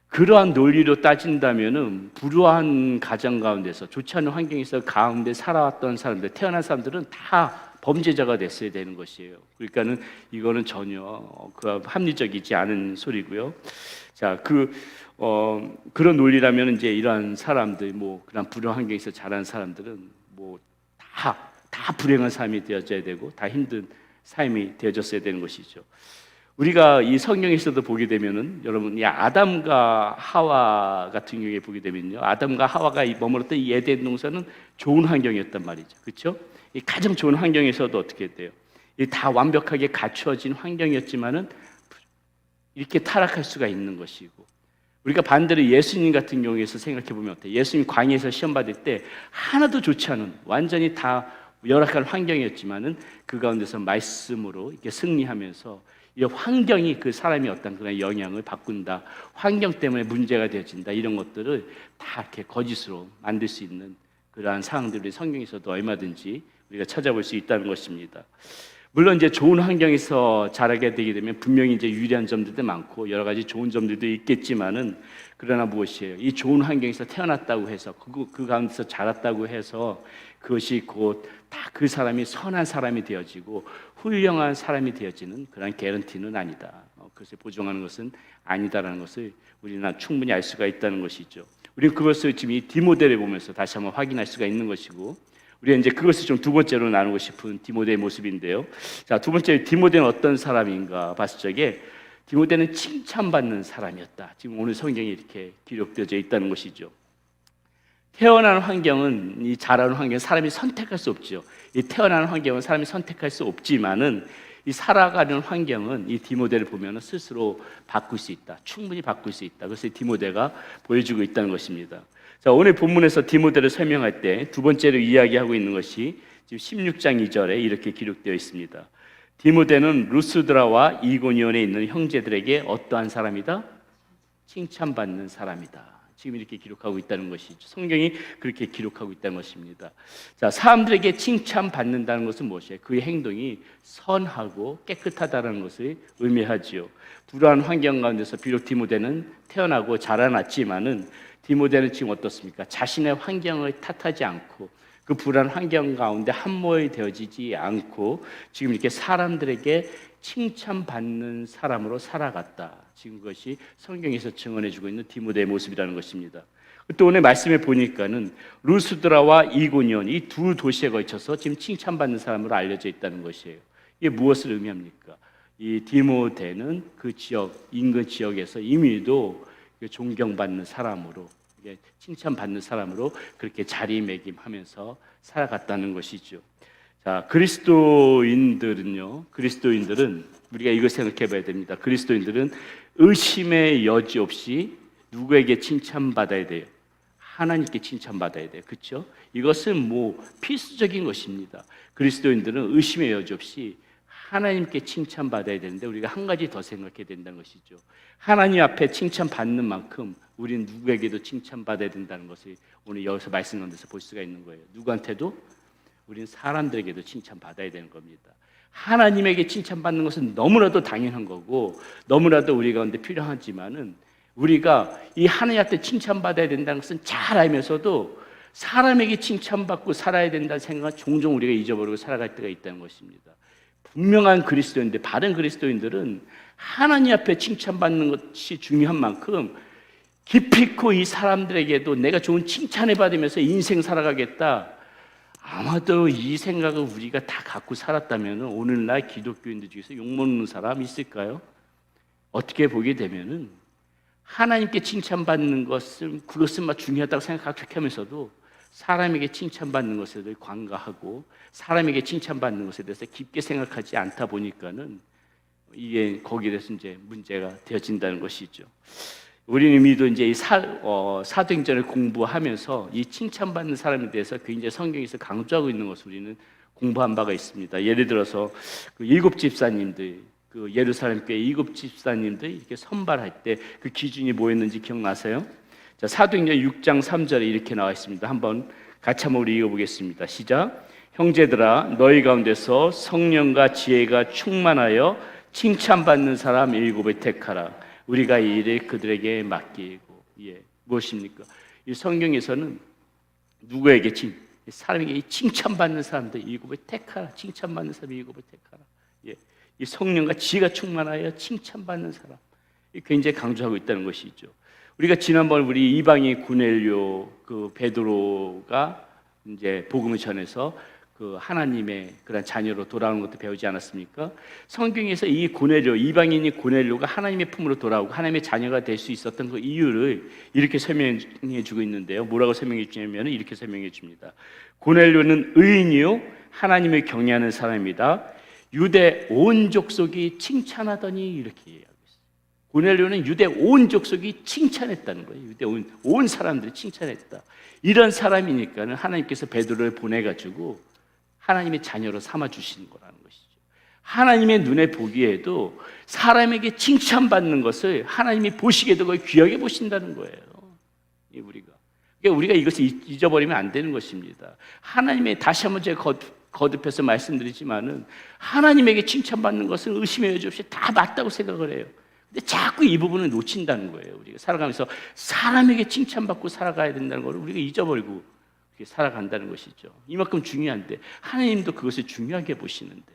그러한 논리로 따진다면은 불우한 가정 가운데서 좋지 않은 환경에서 가운데 살아왔던 사람들, 태어난 사람들은 다 범죄자가 됐어야 되는 것이에요. 그러니까는 이거는 전혀 합리적이지 않은 소리고요. 자, 그런 논리라면 이제 이러한 사람들, 그런 불우한 환경에서 자란 사람들은 다 불행한 삶이 되어져야 되고 다 힘든 삶이 되어졌어야 되는 것이죠. 우리가 이 성경에서도 보게 되면은 여러분, 이 아담과 하와 같은 경우에 보게 되면요, 아담과 하와가 머물렀던 이 에덴 동산은 좋은 환경이었단 말이죠. 그렇죠? 이 가장 좋은 환경에서도 어떻게 돼요? 다 완벽하게 갖추어진 환경이었지만은 이렇게 타락할 수가 있는 것이고, 우리가 반대로 예수님 같은 경우에서 생각해 보면 어때요? 예수님 광야에서 시험 받을 때 하나도 좋지 않은, 완전히 다 열악한 환경이었지만은 그 가운데서 말씀으로 이렇게 승리하면서 이 환경이 그 사람이 어떤 그런 영향을 바꾼다, 환경 때문에 문제가 되어진다, 이런 것들을 다 이렇게 거짓으로 만들 수 있는 그러한 상황들이 성경에서도 얼마든지 우리가 찾아볼 수 있다는 것입니다. 물론 이제 좋은 환경에서 자라게 되게 되면 분명히 이제 유리한 점들도 많고 여러 가지 좋은 점들도 있겠지만은, 그러나 무엇이에요? 이 좋은 환경에서 태어났다고 해서 그 가운데서 자랐다고 해서 그것이 곧 다 그 사람이 선한 사람이 되어지고 훌륭한 사람이 되어지는 그런 개런티는 아니다. 그것을 보증하는 것은 아니다라는 것을 우리는 충분히 알 수가 있다는 것이죠. 우리는 그것을 지금 이 디모데를 보면서 다시 한번 확인할 수가 있는 것이고, 우리가 이제 그것을 좀 두 번째로 나누고 싶은 디모데의 모습인데요. 자, 두 번째, 디모데는 어떤 사람인가 봤을 적에 디모데는 칭찬받는 사람이었다. 지금 오늘 성경에 이렇게 기록되어져 있다는 것이죠. 태어난 환경은, 이 자라는 환경은 사람이 선택할 수 없죠. 이 태어나는 환경은 사람이 선택할 수 없지만은 이 살아가는 환경은 이 디모데를 보면 스스로 바꿀 수 있다. 충분히 바꿀 수 있다. 그래서 디모데가 보여주고 있다는 것입니다. 자, 오늘 본문에서 디모데를 설명할 때 두 번째로 이야기하고 있는 것이 지금 16장 2절에 이렇게 기록되어 있습니다. 디모데는 루스드라와 이고니온에 있는 형제들에게 어떠한 사람이다? 칭찬받는 사람이다. 지금 이렇게 기록하고 있다는 것이죠. 성경이 그렇게 기록하고 있다는 것입니다. 자, 사람들에게 칭찬받는다는 것은 무엇이에요? 그의 행동이 선하고 깨끗하다는 것을 의미하지요. 불우한 환경 가운데서 비록 디모데는 태어나고 자라났지만은 디모데는 지금 어떻습니까? 자신의 환경을 탓하지 않고 그 불안 환경 가운데 함몰이 되어지지 않고 지금 이렇게 사람들에게 칭찬받는 사람으로 살아갔다. 지금 그것이 성경에서 증언해주고 있는 디모데의 모습이라는 것입니다. 또 오늘 말씀에 보니까는 루스드라와 이고니온, 이 두 도시에 걸쳐서 지금 칭찬받는 사람으로 알려져 있다는 것이에요. 이게 무엇을 의미합니까? 이 디모데는 그 지역, 인근 지역에서 이미도 존경받는 사람으로, 칭찬받는 사람으로 그렇게 자리매김하면서 살아갔다는 것이죠. 자, 그리스도인들은 우리가 이걸 생각해 봐야 됩니다. 그리스도인들은 의심의 여지 없이 누구에게 칭찬받아야 돼요? 하나님께 칭찬받아야 돼요. 그렇죠? 이것은 필수적인 것입니다. 그리스도인들은 의심의 여지 없이 하나님께 칭찬받아야 되는데, 우리가 한 가지 더 생각해야 된다는 것이죠. 하나님 앞에 칭찬받는 만큼 우리는 누구에게도 칭찬받아야 된다는 것을 오늘 여기서 말씀 가운데서 볼 수가 있는 거예요. 누구한테도? 우리는 사람들에게도 칭찬받아야 되는 겁니다. 하나님에게 칭찬받는 것은 너무나도 당연한 거고 너무나도 우리 가운데 필요하지만은, 우리가 이 하나님 앞에 칭찬받아야 된다는 것은 잘 알면서도 사람에게 칭찬받고 살아야 된다는 생각을 종종 우리가 잊어버리고 살아갈 때가 있다는 것입니다. 분명한 그리스도인들, 바른 그리스도인들은 하나님 앞에 칭찬받는 것이 중요한 만큼 깊이 있고 이 사람들에게도 내가 좋은 칭찬을 받으면서 인생 살아가겠다, 아마도 이 생각을 우리가 다 갖고 살았다면 오늘날 기독교인들 중에서 욕먹는 사람 있을까요? 어떻게 보게 되면은 하나님께 칭찬받는 그것은 중요하다고 생각하면서도 사람에게 칭찬받는 것에 대해 관가하고 사람에게 칭찬받는 것에 대해서 깊게 생각하지 않다 보니까는 이게 거기에 대해서 이제 문제가 되어진다는 것이죠. 우리는 이미도 이제 이 사도행전을 공부하면서 이 칭찬받는 사람에 대해서 굉장히 성경에서 강조하고 있는 것을 우리는 공부한 바가 있습니다. 예를 들어서 그 7집사님들, 그 예루살렘 교회 7집사님들 이렇게 선발할 때 그 기준이 뭐였는지 기억나세요? 자, 사도행전 6장 3절에 이렇게 나와 있습니다. 한번 같이 한번 우리 읽어보겠습니다. 시작. 형제들아, 너희 가운데서 성령과 지혜가 충만하여 칭찬받는 사람 7을 택하라. 우리가 이 일을 그들에게 맡기고. 무엇입니까? 이 성경에서는 누구에게 사람에게 칭찬받는 사람들 7을 택하라. 칭찬받는 사람 7을 택하라. 이 성령과 지혜가 충만하여 칭찬받는 사람, 굉장히 강조하고 있다는 것이죠. 우리가 지난번 우리 이방인 고넬료 그 베드로가 이제 복음을 전해서 그 하나님의 그런 자녀로 돌아오는 것도 배우지 않았습니까? 성경에서 이 고넬료, 이방인이 고넬료가 하나님의 품으로 돌아오고 하나님의 자녀가 될 수 있었던 그 이유를 이렇게 설명해 주고 있는데요. 뭐라고 설명해 주냐면 이렇게 설명해 줍니다. 고넬료는 의인이요 하나님을 경외하는 사람입니다. 유대 온 족속이 칭찬하더니 이렇게 얘기하고 있어요. 고넬료는 유대 온 족속이 칭찬했다는 거예요. 유대 온 사람들이 칭찬했다. 이런 사람이니까는 하나님께서 베드로를 보내가지고 하나님의 자녀로 삼아 주시는 거라는 것이죠. 하나님의 눈에 보기에도 사람에게 칭찬받는 것을 하나님이 보시기에도 거의 귀하게 보신다는 거예요. 우리가 이것을 잊어버리면 안 되는 것입니다. 하나님의, 다시 한번 제가 거듭해서 말씀드리지만은 하나님에게 칭찬받는 것은 의심의 여지 없이 다 맞다고 생각을 해요. 근데 자꾸 이 부분을 놓친다는 거예요. 우리가 살아가면서 사람에게 칭찬받고 살아가야 된다는 걸 우리가 잊어버리고 살아간다는 것이죠. 이만큼 중요한데 하나님도 그것을 중요하게 보시는데,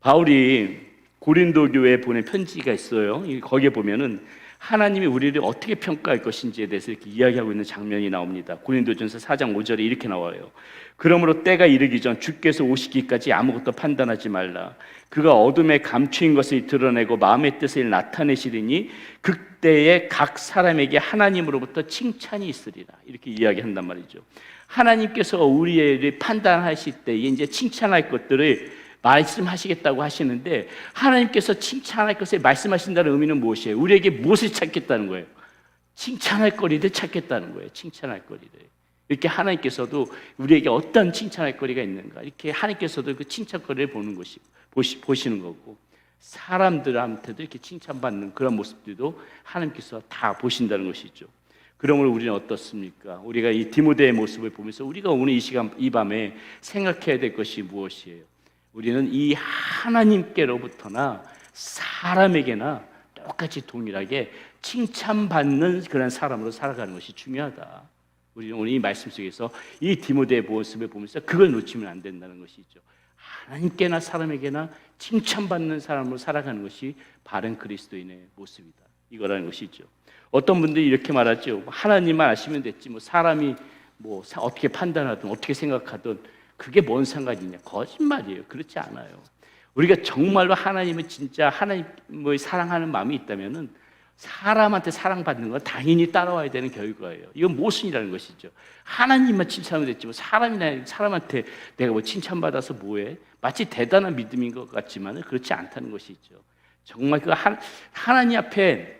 바울이 고린도 교회에 보낸 편지가 있어요. 거기에 보면은 하나님이 우리를 어떻게 평가할 것인지에 대해서 이렇게 이야기하고 있는 장면이 나옵니다. 고린도전서 4장 5절에 이렇게 나와요. 그러므로 때가 이르기 전 주께서 오시기까지 아무것도 판단하지 말라. 그가 어둠에 감추인 것을 드러내고 마음의 뜻을 나타내시리니 그때에 각 사람에게 하나님으로부터 칭찬이 있으리라. 이렇게 이야기한단 말이죠. 하나님께서 우리를 판단하실 때 이제 칭찬할 것들을 말씀하시겠다고 하시는데, 하나님께서 칭찬할 것을 말씀하신다는 의미는 무엇이에요? 우리에게 무엇을 찾겠다는 거예요? 칭찬할 거리를 찾겠다는 거예요. 칭찬할 거리를. 이렇게 하나님께서도 우리에게 어떤 칭찬할 거리가 있는가, 이렇게 하나님께서도 그 칭찬거리를 보시는 거고, 사람들한테도 이렇게 칭찬받는 그런 모습들도 하나님께서 다 보신다는 것이죠. 그러므로 우리는 어떻습니까? 우리가 이 디모데의 모습을 보면서 우리가 오늘 이 시간, 이 밤에 생각해야 될 것이 무엇이에요? 우리는 이 하나님께로부터나 사람에게나 똑같이 동일하게 칭찬받는 그런 사람으로 살아가는 것이 중요하다. 우리는 오늘 이 말씀 속에서 이 디모데의 모습을 보면서 그걸 놓치면 안 된다는 것이죠. 하나님께나 사람에게나 칭찬받는 사람으로 살아가는 것이 바른 그리스도인의 모습이다. 이거라는 것이죠. 어떤 분들이 이렇게 말하죠. 하나님만 아시면 됐지, 사람이 어떻게 판단하든 어떻게 생각하든 그게 뭔 상관이냐. 거짓말이에요. 그렇지 않아요. 우리가 정말로 하나님을 진짜 하나님을 사랑하는 마음이 있다면은 사람한테 사랑받는 건 당연히 따라와야 되는 결과예요. 이건 모순이라는 것이죠. 하나님만 칭찬하면 됐지 사람한테 내가 칭찬받아서 뭐해? 마치 대단한 믿음인 것 같지만 그렇지 않다는 것이죠. 정말 그 하나님 앞에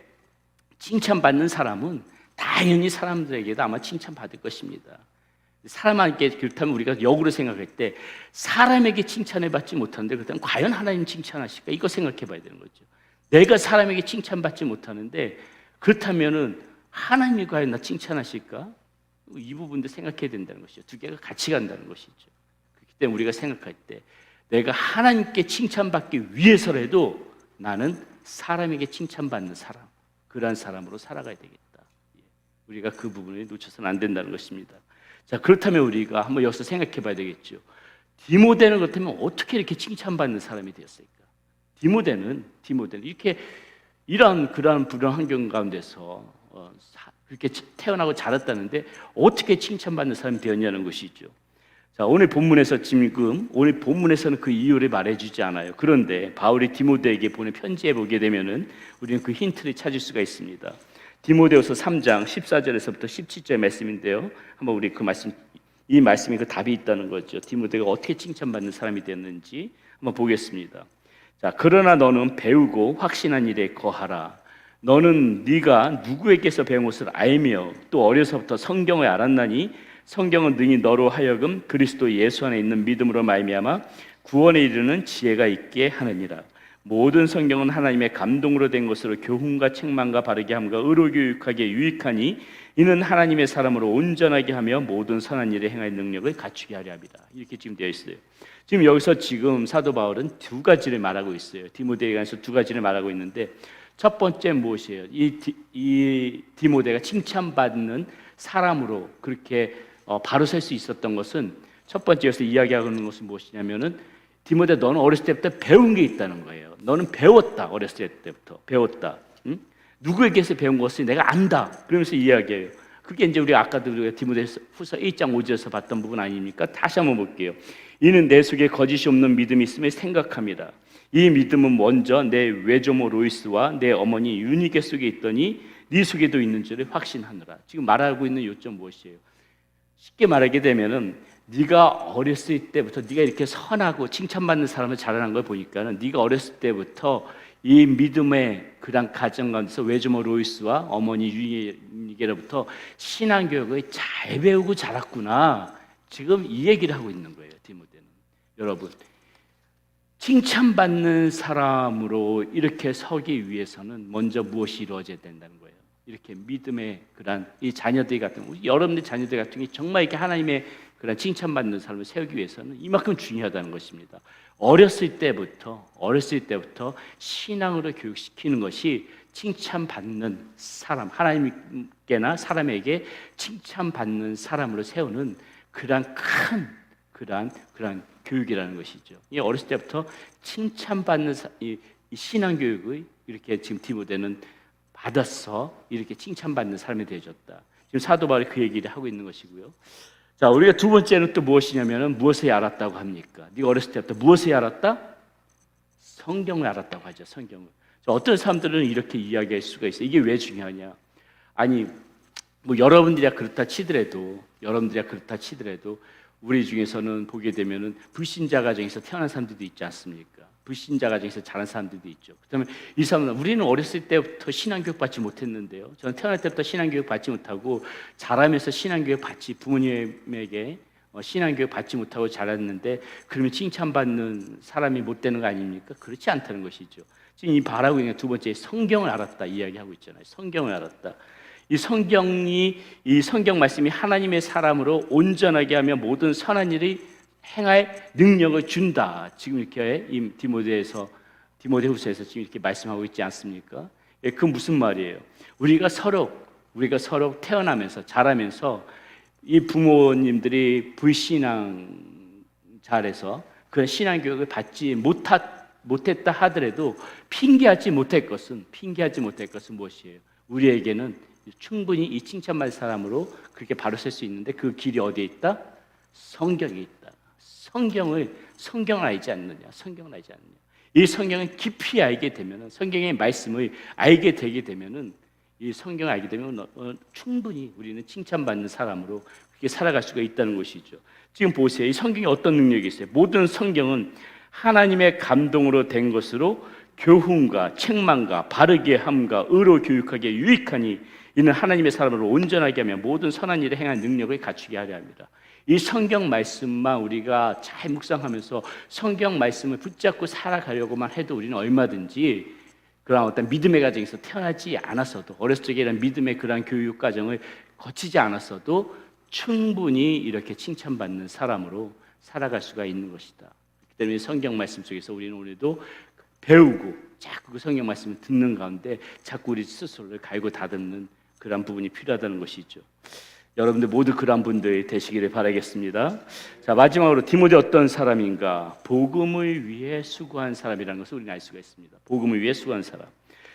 칭찬받는 사람은 당연히 사람들에게도 아마 칭찬받을 것입니다. 사람에게, 그렇다면 우리가 역으로 생각할 때 사람에게 칭찬을 받지 못하는데 그렇다면 과연 하나님 칭찬하실까? 이거 생각해 봐야 되는 거죠. 내가 사람에게 칭찬받지 못하는데 그렇다면은 하나님이 과연 나 칭찬하실까? 이 부분도 생각해야 된다는 것이죠. 두 개가 같이 간다는 것이죠. 그렇기 때문에 우리가 생각할 때 내가 하나님께 칭찬받기 위해서라도 나는 사람에게 칭찬받는 사람, 그러한 사람으로 살아가야 되겠다. 우리가 그 부분을 놓쳐서는 안 된다는 것입니다. 자, 그렇다면 우리가 한번 여기서 생각해 봐야 되겠죠. 디모데는 그렇다면 어떻게 이렇게 칭찬받는 사람이 되었을까? 디모데는 이렇게 그러한 불안 환경 가운데서 그렇게 태어나고 자랐다는데 어떻게 칭찬받는 사람이 되었냐는 것이죠. 자, 오늘 본문에서는 그 이유를 말해주지 않아요. 그런데 바울이 디모데에게 보낸 편지에 보게 되면은 우리는 그 힌트를 찾을 수가 있습니다. 디모데후서 3장 14절에서부터 17절 말씀인데요. 한번 우리 이 말씀에 그 답이 있다는 거죠. 디모데가 어떻게 칭찬받는 사람이 됐는지 한번 보겠습니다. 자, 그러나 너는 배우고 확신한 일에 거하라. 너는 네가 누구에게서 배운 것을 알며 또 어려서부터 성경을 알았나니 성경은 능히 너로 하여금 그리스도 예수 안에 있는 믿음으로 말미암아 구원에 이르는 지혜가 있게 하느니라. 모든 성경은 하나님의 감동으로 된 것으로 교훈과 책망과 바르게 함과 의로 교육하기에 유익하니 이는 하나님의 사람으로 온전하게 하며 모든 선한 일에 행할 능력을 갖추게 하려 함이라. 이렇게 지금 되어 있어요. 지금 여기서 지금 사도 바울은 두 가지를 말하고 있어요. 디모데에 관해서 두 가지를 말하고 있는데, 첫 번째 무엇이에요? 이 디모데가 칭찬받는 사람으로 그렇게 바로 설 수 있었던 것은, 첫 번째 여기서 이야기하고 있는 것은 무엇이냐면은, 디모데 너는 어렸을 때부터 배운 게 있다는 거예요. 너는 배웠다. 어렸을 때부터 배웠다. 응? 누구에게서 배운 것을 내가 안다. 그러면서 이야기해요. 그게 이제 우리가 아까도 우리가 디모데후서 1장 5절에서 봤던 부분 아닙니까? 다시 한번 볼게요. 이는 내 속에 거짓이 없는 믿음이 있음을 생각합니다. 이 믿음은 먼저 내 외조모 로이스와 내 어머니 유니게 속에 있더니 네 속에도 있는 줄을 확신하느라. 지금 말하고 있는 요점 무엇이에요? 쉽게 말하게 되면은, 네가 어렸을 때부터 네가 이렇게 선하고 칭찬받는 사람을 자라난 걸 보니까는, 네가 어렸을 때부터 이 믿음의 그런 가정 가운데서 외조모 로이스와 어머니 유니게로부터 신앙교육을 잘 배우고 자랐구나. 지금 이 얘기를 하고 있는 거예요, 디모데는. 여러분, 칭찬받는 사람으로 이렇게 서기 위해서는 먼저 무엇이 이루어져야 된다는 거예요. 이렇게 믿음의 그런 이 자녀들 같은, 여러분들 자녀들 같은 게 정말 이렇게 하나님의 그런 칭찬받는 삶을 세우기 위해서는 이만큼 중요하다는 것입니다. 어렸을 때부터 신앙으로 교육시키는 것이 칭찬받는 사람, 하나님께나 사람에게 칭찬받는 사람으로 세우는 그런 큰 그런 교육이라는 것이죠. 이 어렸을 때부터 칭찬받는 이 신앙 교육을 이렇게 지금 디모데는 받아서 이렇게 칭찬받는 사람이 되어졌다. 지금 사도 바울이 그 얘기를 하고 있는 것이고요. 자, 우리가 두 번째는 또 무엇이냐면은, 무엇을 알았다고 합니까? 네가 어렸을 때부터 무엇을 알았다? 성경을 알았다고 하죠. 성경을. 어떤 사람들은 이렇게 이야기할 수가 있어요. 이게 왜 중요하냐? 아니, 뭐 여러분들이야 그렇다 치더라도 우리 중에서는 보게 되면은 불신자 가정에서 태어난 사람들도 있지 않습니까? 불신자 가정에서 자란 사람들도 있죠. 그다음에 이 사람은, 우리는 어렸을 때부터 신앙교육 받지 못했는데요. 저는 태어날 때부터 신앙교육 받지 못하고 자라면서 신앙교육 받지, 부모님에게 신앙교육 받지 못하고 자랐는데, 그러면 칭찬받는 사람이 못 되는 거 아닙니까? 그렇지 않다는 것이죠. 지금 이 바라고 있는 두 번째, 성경을 알았다 이야기하고 있잖아요. 성경을 알았다. 이 성경 말씀이 하나님의 사람으로 온전하게 하며 모든 선한 일이 행할 능력을 준다. 지금 이렇게 이 디모데후서에서 지금 이렇게 말씀하고 있지 않습니까? 그 무슨 말이에요? 우리가 서로 태어나면서 자라면서 이 부모님들이 불신앙 잘해서 그런 신앙 교육을 받지 못했다 하더라도 핑계하지 못할 것은 무엇이에요? 우리에게는 충분히 이 칭찬받을 사람으로 그렇게 바로 설 수 있는데, 그 길이 어디에 있다? 성경에 있다. 성경을 알지 않느냐? 이 성경을 깊이 알게 되면은, 성경의 말씀을 알게 되게 되면은, 이 성경을 알게 되면 충분히 우리는 칭찬받는 사람으로 그렇게 살아갈 수가 있다는 것이죠. 지금 보세요. 이 성경에 어떤 능력이 있어요? 모든 성경은 하나님의 감동으로 된 것으로 교훈과 책망과 바르게 함과 의로 교육하기에 유익하니 이는 하나님의 사람으로 온전하게 하며 모든 선한 일에 행할 능력을 갖추게 하려 합니다. 이 성경 말씀만 우리가 잘 묵상하면서 성경 말씀을 붙잡고 살아가려고만 해도 우리는 얼마든지 그런 어떤 믿음의 가정에서 태어나지 않았어도, 어렸을 적에 이런 믿음의 그런 교육 과정을 거치지 않았어도 충분히 이렇게 칭찬받는 사람으로 살아갈 수가 있는 것이다. 그렇기 때문에 성경 말씀 속에서 우리는 오늘도 배우고 자꾸 그 성경 말씀을 듣는 가운데 자꾸 우리 스스로를 갈고 다듬는 그런 부분이 필요하다는 것이죠. 여러분들 모두 그런 분들이 되시기를 바라겠습니다. 자, 마지막으로 디모데 어떤 사람인가? 복음을 위해 수고한 사람이라는 것을 우리는 알 수가 있습니다. 복음을 위해 수고한 사람.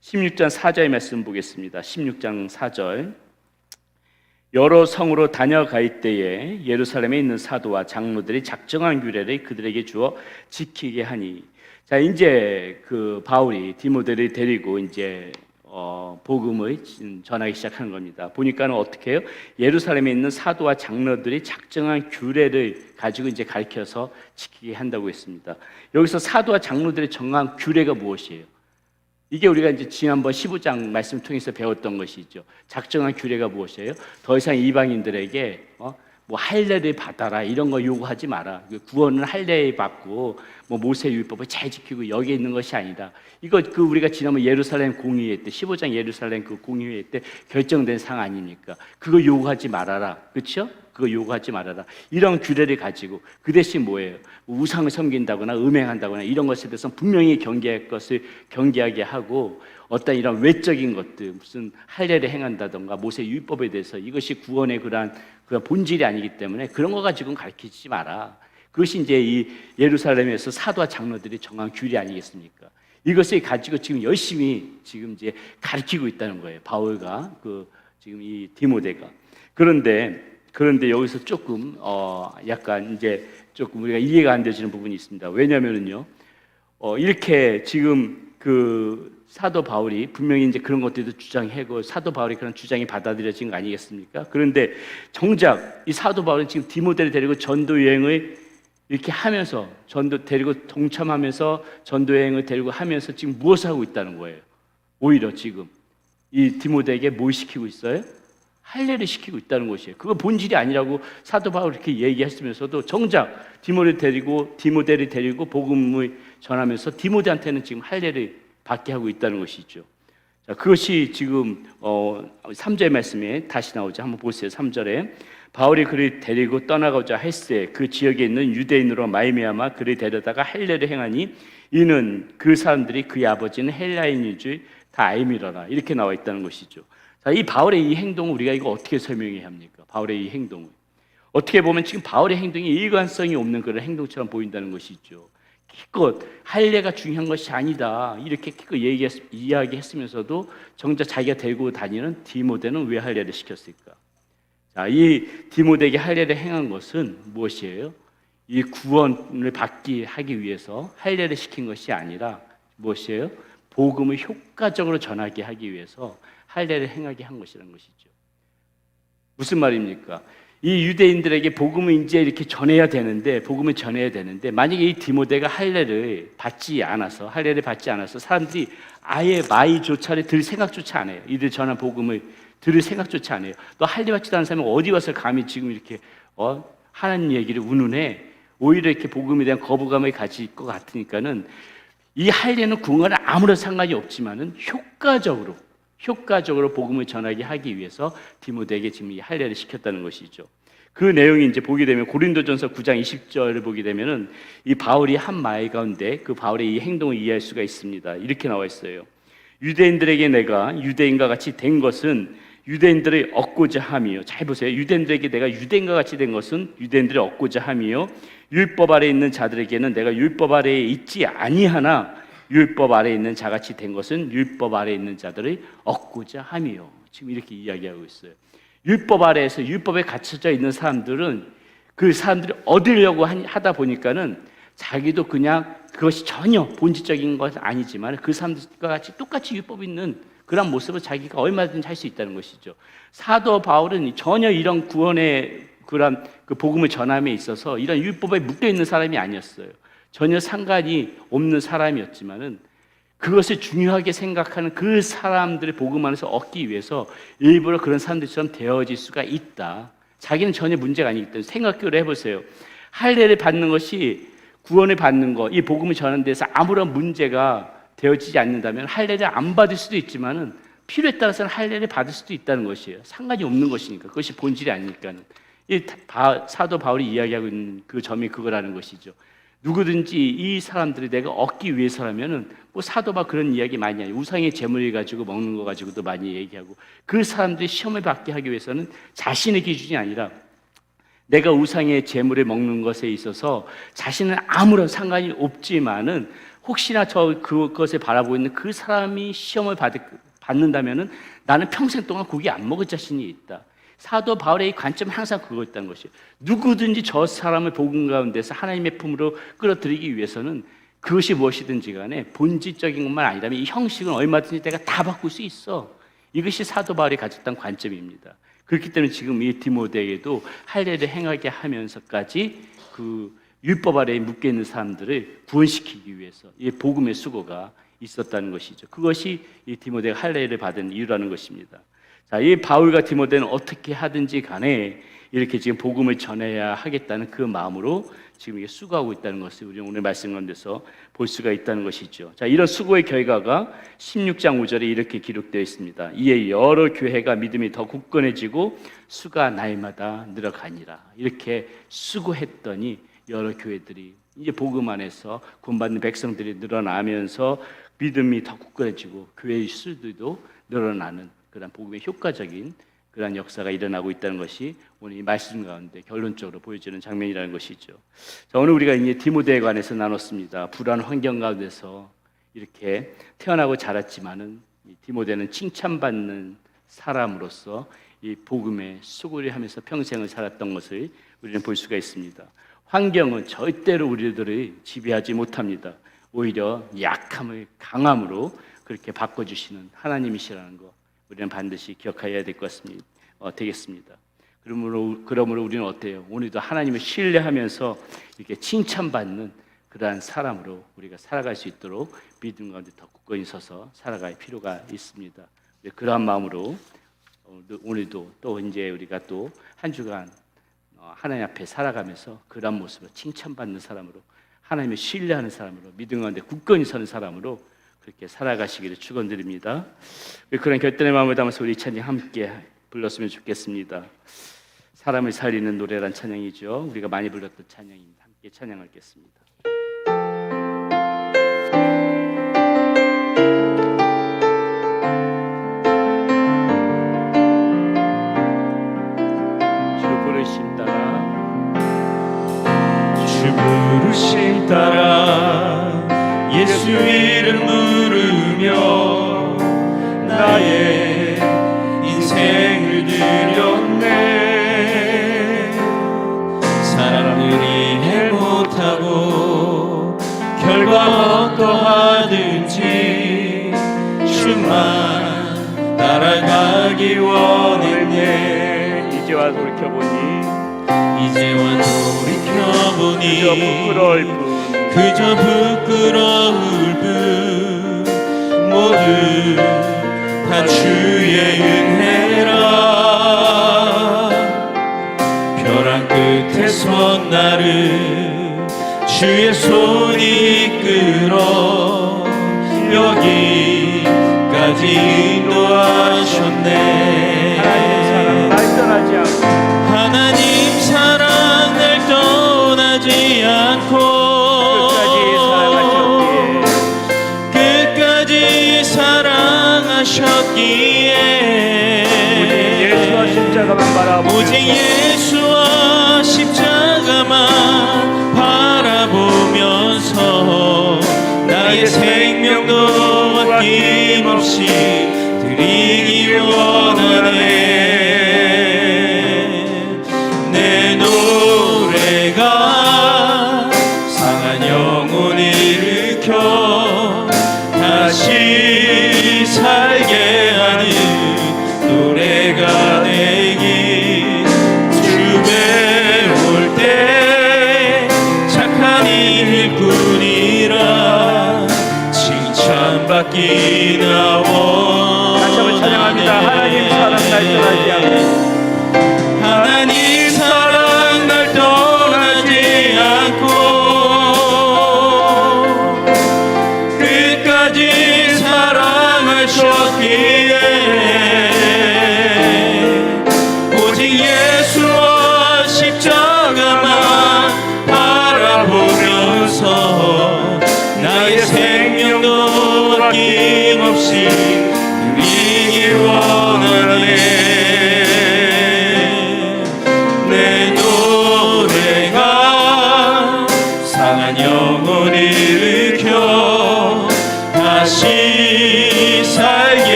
16장 4절 말씀 보겠습니다. 16장 4절. 여러 성으로 다녀갈 때에 예루살렘에 있는 사도와 장로들이 작정한 규례를 그들에게 주어 지키게 하니. 자, 이제 그 바울이 디모데를 데리고 이제 복음을 전하기 시작하는 겁니다. 보니까는 어떻게 해요? 예루살렘에 있는 사도와 장로들이 작정한 규례를 가지고 이제 가르쳐서 지키게 한다고 했습니다. 여기서 사도와 장로들이 정한 규례가 무엇이에요? 이게 우리가 이제 지난번 15장 말씀 통해서 배웠던 것이죠. 작정한 규례가 무엇이에요? 더 이상 이방인들에게 뭐 할례를 받아라 이런 거 요구하지 마라. 구원은 할례 받고 뭐 모세 율법을 잘 지키고 여기에 있는 것이 아니다. 이거 우리가 지난번 예루살렘 공의회 때 15장 예루살렘 그 공의회 때 결정된 사항 아닙니까? 그거 요구하지 말아라. 그렇죠? 그거 요구하지 말아라. 이런 규례를 가지고 그 대신 뭐예요? 우상을 섬긴다거나 음행한다거나 이런 것에 대해서는 분명히 경계할 것을 경계하게 하고 어떤 이런 외적인 것들 무슨 할례를 행한다던가 모세 율법에 대해서 이것이 구원의 그런 본질이 아니기 때문에 그런 거 가지고는 가르치지 마라. 그것이 이제 이 예루살렘에서 사도와 장로들이 정한 규례 아니겠습니까? 이것을 가지고 지금 열심히 지금 이제 가르치고 있다는 거예요. 바울과 지금 이 디모데가. 그런데 여기서 조금 약간 이제 조금 우리가 이해가 안 되시는 부분이 있습니다. 왜냐면은요, 이렇게 지금 사도 바울이 분명히 이제 그런 것들도 주장하고 사도 바울이 그런 주장이 받아들여진 거 아니겠습니까? 그런데 정작 이 사도 바울은 지금 디모데를 데리고 전도 여행을 이렇게 하면서 전도 데리고 동참하면서 전도 여행을 데리고 하면서 지금 무엇을 하고 있다는 거예요? 오히려 지금 이 디모데에게 뭘 시키고 있어요? 할례를 시키고 있다는 것이에요. 그거 본질이 아니라고 사도 바울이 이렇게 얘기했으면서도 정작 디모데를 데리고 복음을 전하면서 디모데한테는 지금 할례를 받게 하고 있다는 것이죠. 자, 그것이 지금 3절 말씀에 다시 나오죠. 한번 보세요. 3절에 바울이 그를 데리고 떠나고자 할세 그 지역에 있는 유대인으로 말미암아 그를 데려다가 할례를 행하니 이는 그 사람들이 그의 아버지는 헬라인인 줄 다 알미러라. 이렇게 나와 있다는 것이죠. 자, 이 바울의 이 행동을 우리가 이거 어떻게 설명해야 합니까? 바울의 이 행동을 어떻게 보면 지금 바울의 행동이 일관성이 없는 그런 행동처럼 보인다는 것이죠. 기껏 할례가 중요한 것이 아니다 이렇게 기껏 이야기했으면서도 정작 자기가 데리고 다니는 디모데는 왜 할례를 시켰을까? 자, 이 디모데에게 할례를 행한 것은 무엇이에요? 이 구원을 하기 위해서 할례를 시킨 것이 아니라 무엇이에요? 복음을 효과적으로 전하게 하기 위해서 할례를 행하게 한 것이라는 것이죠. 무슨 말입니까? 이 유대인들에게 복음을 이제 이렇게 복음을 전해야 되는데 만약에 이 디모데가 할례를 받지 않아서 사람들이 아예 마이조차를 들 생각조차 안 해요. 이들 전한 복음을 들을 조차 안 해요. 또 할례 받지도 않은 사람은 어디 와서 감히 지금 이렇게 하나님 얘기를 운운해. 오히려 이렇게 복음에 대한 거부감을 가질 것 같으니까는 이 할례는 구원과는 아무런 상관이 없지만은 효과적으로 복음을 전하게 하기 위해서 디모데에게 지금 이 할례를 시켰다는 것이죠. 그 내용이 이제 보게 되면 고린도전서 9장 20절을 보게 되면은 이 바울이 한 말 가운데 그 바울의 이 행동을 이해할 수가 있습니다. 이렇게 나와 있어요. 유대인들에게 내가 유대인과 같이 된 것은 유대인들을 얻고자 함이요. 잘 보세요. 유대인들에게 내가 유대인과 같이 된 것은 유대인들을 얻고자 함이요. 율법 아래에 있는 자들에게는 내가 율법 아래에 있지 아니하나 율법 아래에 있는 자같이 된 것은 율법 아래에 있는 자들을 얻고자 함이요. 지금 이렇게 이야기하고 있어요. 율법 아래에서 율법에 갇혀져 있는 사람들은 그 사람들이 얻으려고 하다 보니까는 자기도 그냥 그것이 전혀 본질적인 것은 아니지만 그 사람들과 같이 똑같이 율법이 있는 그런 모습을 자기가 얼마든지 할 수 있다는 것이죠. 사도 바울은 전혀 이런 구원의 그런 복음을 전함에 있어서 이런 율법에 묶여 있는 사람이 아니었어요. 전혀 상관이 없는 사람이었지만은 그것을 중요하게 생각하는 그 사람들의 복음 안에서 얻기 위해서 일부러 그런 사람들처럼 되어질 수가 있다. 자기는 전혀 문제가 아니기 때문에 생각을 해보세요. 할례를 받는 것이 구원을 받는 것, 이 복음을 전하는 데서 아무런 문제가 되어지지 않는다면 할례를 안 받을 수도 있지만은 필요에 따라서는 할례를 받을 수도 있다는 것이에요. 상관이 없는 것이니까. 그것이 본질이 아니니까는. 이 사도 바울이 이야기하고 있는 그 점이 그거라는 것이죠. 누구든지 이 사람들이 내가 얻기 위해서라면은 뭐 사도 바울 그런 이야기 많이 해요. 우상의 제물을 가지고 먹는 거 가지고도 많이 얘기하고 그 사람들이 시험을 받게 하기 위해서는 자신의 기준이 아니라 내가 우상의 제물을 먹는 것에 있어서 자신은 아무런 상관이 없지만은 혹시나 그것을 바라보고 있는 그 사람이 시험을 받는다면은 나는 평생 동안 고기 안 먹을 자신이 있다. 사도 바울의 관점은 항상 그거였다는 것이에요. 누구든지 저 사람을 복음 가운데서 하나님의 품으로 끌어들이기 위해서는 그것이 무엇이든지 간에 본질적인 것만 아니라면 이 형식은 얼마든지 내가 다 바꿀 수 있어. 이것이 사도 바울이 가졌던 관점입니다. 그렇기 때문에 지금 이 디모데에게도 할례를 행하게 하면서까지 그 율법 아래에 묶여 있는 사람들을 구원시키기 위해서 이 복음의 수고가 있었다는 것이죠. 그것이 이 디모데가 할례를 받은 이유라는 것입니다. 자, 이 바울과 디모데는 어떻게 하든지 간에 이렇게 지금 복음을 전해야 하겠다는 그 마음으로 지금 이게 수고하고 있다는 것을 우리는 오늘 말씀 가운데서 볼 수가 있다는 것이죠. 자, 이런 수고의 결과가 16장 5절에 이렇게 기록되어 있습니다. 이에 여러 교회가 믿음이 더 굳건해지고 수가 날마다 늘어가니라. 이렇게 수고했더니 여러 교회들이 이제 복음 안에서 구원받는 백성들이 늘어나면서 믿음이 더 굳건해지고 교회의 수들도 늘어나는 그런 복음의 효과적인 그런 역사가 일어나고 있다는 것이 오늘 이 말씀 가운데 결론적으로 보여지는 장면이라는 것이죠. 자, 오늘 우리가 이제 디모데에 관해서 나눴습니다. 불안 환경 가운데서 이렇게 태어나고 자랐지만은 이 디모데는 칭찬받는 사람으로서 이 복음에 수고를 하면서 평생을 살았던 것을 우리는 볼 수가 있습니다. 환경은 절대로 우리들을 지배하지 못합니다. 오히려 약함을 강함으로 그렇게 바꿔주시는 하나님이시라는 것 우리는 반드시 기억해야 될 것 같습니다. 되겠습니다. 그러므로 우리는 어때요? 오늘도 하나님을 신뢰하면서 이렇게 칭찬받는 그러한 사람으로 우리가 살아갈 수 있도록 믿음 가운데 더 굳건히 서서 살아갈 필요가 있습니다. 그러한 마음으로 오늘도 또 이제 우리가 또 한 주간 하나님 앞에 살아가면서 그러한 모습으로 칭찬받는 사람으로 하나님을 신뢰하는 사람으로 믿음 가운데 굳건히 서는 사람으로 그렇게 살아가시기를 축원드립니다. 그런 결단의 마음을 담아서 우리 찬양 함께 불렀으면 좋겠습니다. 사람을 살리는 노래란 찬양이죠. 우리가 많이 불렀던 찬양입니다. 함께 찬양하겠습니다. 주 부르심 따라 예수 이름 부르며 나의 인생을 드렸네. 사람들이 해 못하고 결과 어떠하든지 주만 따라가기 원했네. 이제와 돌이켜보니 그저 부끄러울 뿐 모두 다 주의 은혜라. 벼랑 끝에 선 나를 주의 손이 이끌어 여기까지 인도하셨네. 하나님 사랑 날 떠나지 않고 끝까지 사랑하셨기에 오직 예수와 십자가만 바라보면서 나의 생명도 아낌없이 드리기 원하네.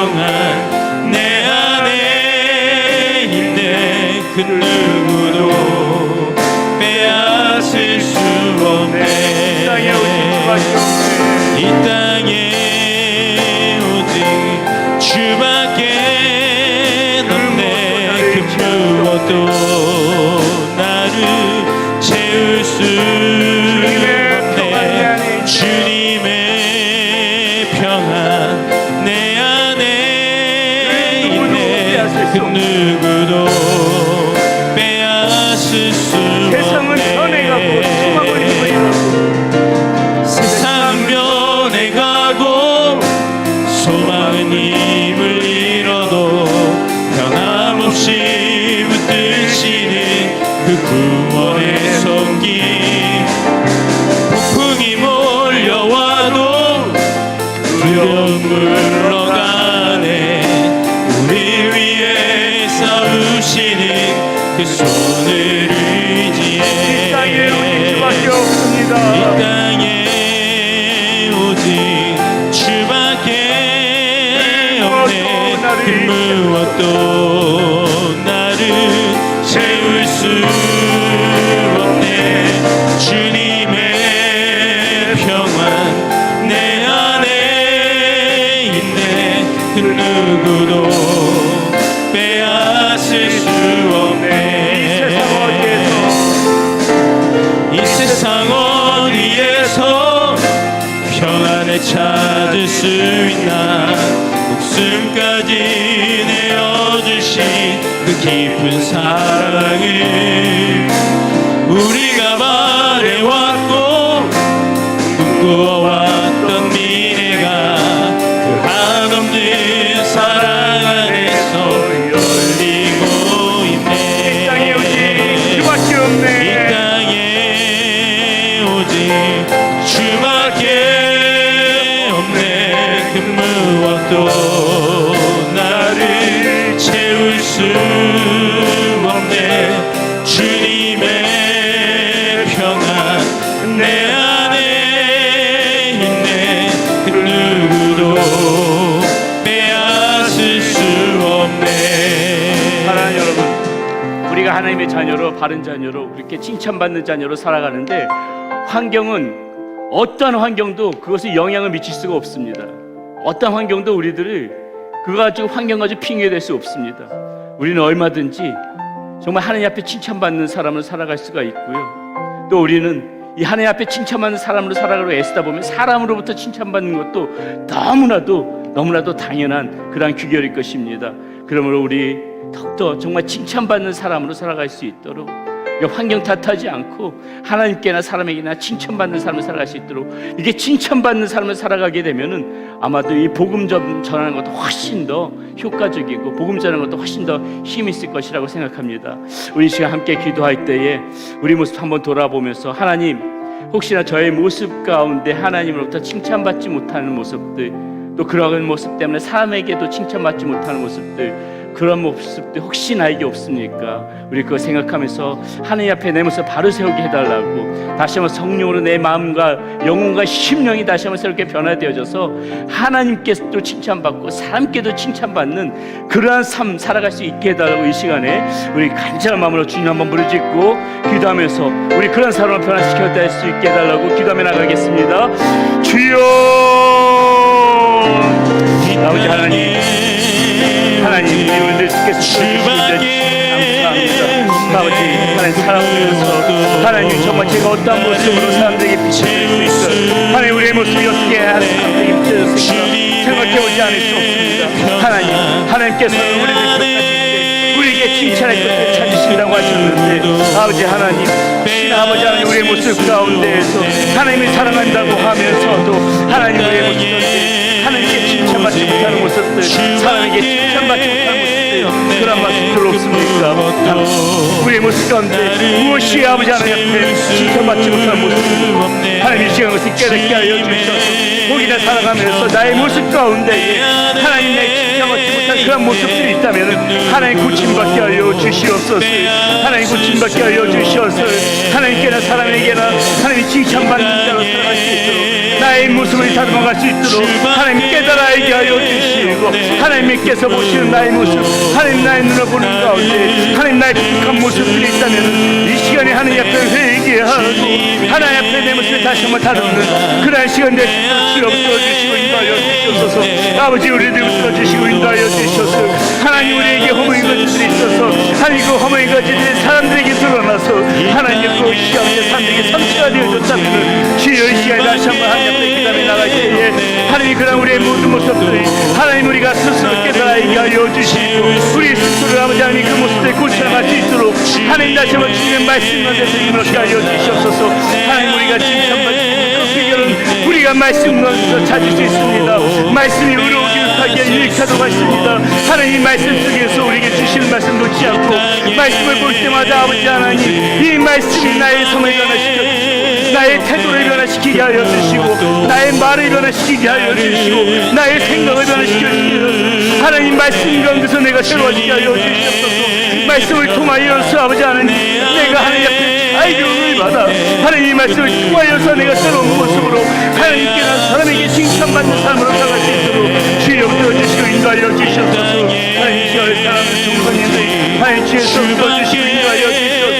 평안 내 안에 있네. 그 누구도 빼앗을 수 없네. 이 땅에 오직 주밖에 없네. 그 무엇도 나를 채울 수 없네. 주님의 평안 내 안에 있네. 그 누구도 빼앗을 수 세상은 변해가고 소망을 잃고 세상은 변해가고 소망은 힘을 잃어도 변함없이 붙드시는 그 구원의 손길. 폭풍이 몰려와도 두려움 물러가네. 우리 위해 싸우시는 그 손을 의지해. 이 땅에 오직 주밖에 없습니다. 이 땅에 오직 주밖에 없네. 그 무엇도 나를 채울 수 없네. 주님의 평안 내 안에 있네. 그 누구도 빼앗을 수 없네. 이 세상 어디에서 평안을 찾을 수 있나. 목숨까지 내어주신 그 깊은 사랑을 우리가 말해왔고 꿈꾸어왔던 미래가 그 한없는 사랑 안에서 열리고 있네. 이 땅에 오직 주밖에 없네. 이 땅에 오직 주밖에 없네. 그 무엇도 나를 채울 수 없네. 주님의 평안 내 안에 있네. 그 누구도 빼앗을 수 없네. 사랑하는 여러분, 우리가 하나님의 자녀로, 바른 자녀로, 그렇게 칭찬받는 자녀로 살아가는데 환경은 어떠한 환경도 그것에 영향을 미칠 수가 없습니다. 어떠한 환경도 우리들을 그거 가지고 환경 가지고 핑계댈 수 없습니다. 우리는 얼마든지 정말 하나님 앞에 칭찬받는 사람으로 살아갈 수가 있고요. 또 우리는 이 하나님 앞에 칭찬받는 사람으로 살아가려고 애쓰다 보면 사람으로부터 칭찬받는 것도 너무나도 당연한 그러한 규결일 것입니다. 그러므로 우리 더욱더 정말 칭찬받는 사람으로 살아갈 수 있도록 환경 탓하지 않고 하나님께나 사람에게나 칭찬받는 삶을 살아갈 수 있도록 이게 칭찬받는 삶을 살아가게 되면은 아마도 이 복음 전하는 것도 훨씬 더 효과적이고 복음 전하는 것도 훨씬 더 힘이 있을 것이라고 생각합니다. 우리 시간 함께 기도할 때에 우리 모습 한번 돌아보면서 하나님, 혹시나 저의 모습 가운데 하나님으로부터 칭찬받지 못하는 모습들, 또 그런 모습 때문에 사람에게도 칭찬받지 못하는 모습들, 그런 모습들 혹시 나에게 없습니까? 우리 그거 생각하면서 하나님 앞에 내 모습을 바로 세우게 해달라고, 다시 한번 성령으로 내 마음과 영혼과 심령이 다시 한번 새롭게 변화되어져서 하나님께서도 칭찬받고 사람께도 칭찬받는 그러한 삶 살아갈 수 있게 해달라고 이 시간에 우리 간절한 마음으로 주님 한번 부르짖고 기도하면서 우리 그런 사람을 변화시켜 낼 수 있게 해달라고 기도하며 나가겠습니다. 주여, 아버지 하나님, 하나님 우리를 주께서 감사합니다. 아버지 하나님 사랑하면서 하나님 정말 제가 어떠한 모습으로 사람들에게 비춰질 수 있어 하나님 우리의 모습이 어떻게 사람들에게 비춰질 수 있어 생각해보지 않을 수 없습니다. 하나님, 하나님께서는 우리를 기억하실 때 우리에게 칭찬할 것을 찾으신다고 하셨는데 아버지 하나님, 혹시나 아버지 하나님 우리의 모습 가운데에서 하나님을 사랑한다고 하면서도 하나님 우리의 모습 하나님께 칭찬받지 못하는 모습들, 사람에게 칭찬받지 못하는 모습들, 그런 모습들 없습니까? 우리의 모습 가운데 무엇이 아버지 하나님 앞에 칭찬받지 못하는 모습들, 하나님 이 시간 것을 깨닫게 하여 주셔서 목이나 살아가면서 나의 모습 가운데 하나님 내 칭찬받지 못한 그런 그런 모습들이 있다면 하나님 고침받게 하여 주시옵소서. 하나님 고침받게 하여 주시옵소서. 하나님께나 사람에게나 하나님이 칭찬받는 자로 살아갈 수 있도록 나의 모습을 다듬어갈 수 있도록 하나님 깨달아 알게 하여 주시고 하나님께서 보시는 나의 모습 하나님 나의 눈을 보는 가운데 하나님 나의 부족한 모습들이 있다면 이 시간에 하나님 앞에 회개하고 하나님 앞에 내 모습을 다시 한번 다듬는 그러한 시간 내 주여 풀어주시고 인도하여 주시옵소서. 아버지 우리를 풀어주시고 인도하여 주시옵소서. 하나님 우리에게 허물인 것들이 있어서 하나님 그 허물인 것들이 사람들에게 드러나서 하나님 그 시간에 사람들에게 상처가 되어졌다면 주여 이 시간에 다시 한번 하나님 앞에 기다려 나갈 때에 하나님 그런 우리의 모든 모습들이 하나님 우리가 스스로 깨달아 알게 하여 주시고 우리 스스로 아버지 하나님 그 모습을 고쳐나갈 수 있도록 하나님 다시 한번 주님의 말씀 가운데서 이렇게 하여 주시옵소서. 하나님 우리가 칭찬받는 그 비결은 우리가 말씀 가운데서 찾을 수 있습니다. 말씀이 의로우게 하게 유익하도록 하십니다. 하나님 말씀 속에서 우리에게 주시는 말씀 놓지 않고 말씀을 볼 때마다 아버지 하나님 이 말씀이 나의 삶을 변화시켜주시고 나의 태도를 변화시키게 하여 주시고 나의 말을 변화시키게 하여 주시고 나의 생각을 변화시켜 주시고 하나님 말씀 가운데서 내가 새로워지게 하여 주시옵소서. 말씀을 통하여서 아버지 하나님 내가 하나님 앞에 아이디어를 받아 하나님 이 말씀을 통하여서 내가 새로운 모습으로 하나님께나 사람에게 칭찬받는 삶으로 살아갈 수 있도록 주여 들어주시고 인도하여 주시옵소서. 하나님 주여 사랑하는 종선님들 하나님 주여서 들어주시고 인도하여 주시옵소서.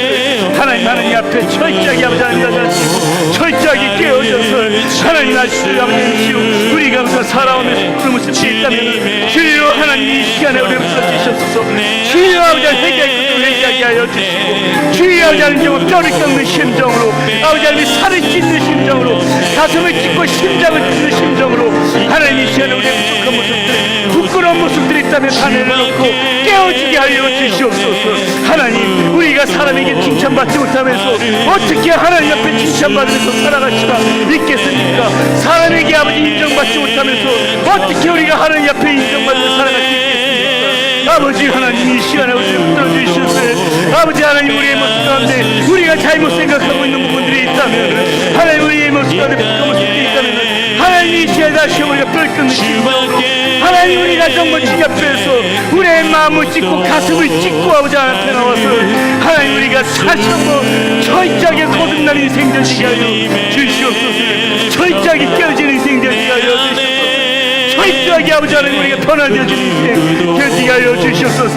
하나님 앞에 철저하게 아버지 하나님 나가시고 철저하게 깨어져서 하나님 아시고 아버지 우리가 항상 살아오면서 그런 모습이 있다면 주여 하나님 이 시간에 우리를 불러주시옵소서. 주여 아버지 회개할 것을 회개하게 하여 주시고 주여 아버지 하나님 뼈를 깎는 심정으로 아버지 하나님 살을 찢는 심정으로 가슴을 찢고 심장을 찢는 심정으로 하나님 이 시간에 우리의 부족한 모습들 부끄러운 모습들이 있다면 다 내려놓고 깨어지게 하여 주시옵소서. 하나님 우리가 사람에게 칭찬받지 못하면서 어떻게 하나님 앞에 칭찬받으면서 살아갈 수가 있겠습니까? 사람에게 아버지 인정받지 못하면서 어떻게 우리가 하나님 앞에 인정받으면서 살아갈 수 있겠습니까? 아버지 하나님 이 시간에 우리를 붙들어 주시옵소서. 아버지 하나님 우리의 모습 가운데 우리가 잘못 생각하고 있는 부분들이 있다면 하나님 우리의 모습 가운데 부족한 모습들이 있다면 하나님 이 시간에 다시 우리가 뼈를 끊는 심정으로 하나님 우리가 정말 주님 앞에서 우리의 마음을 찢고 가슴을 찢고 아버지 하나님 앞에 나와서 하나님 우리가 다시 한번 철저하게 거듭나는 인생 되시게 하여 주시옵소서. 철저하게 깨어지는 인생 되시게 하여 주시옵소서. 철저하게 아버지 하나님 우리가 변화되어지는 인생 되시게 하여 주시옵소서.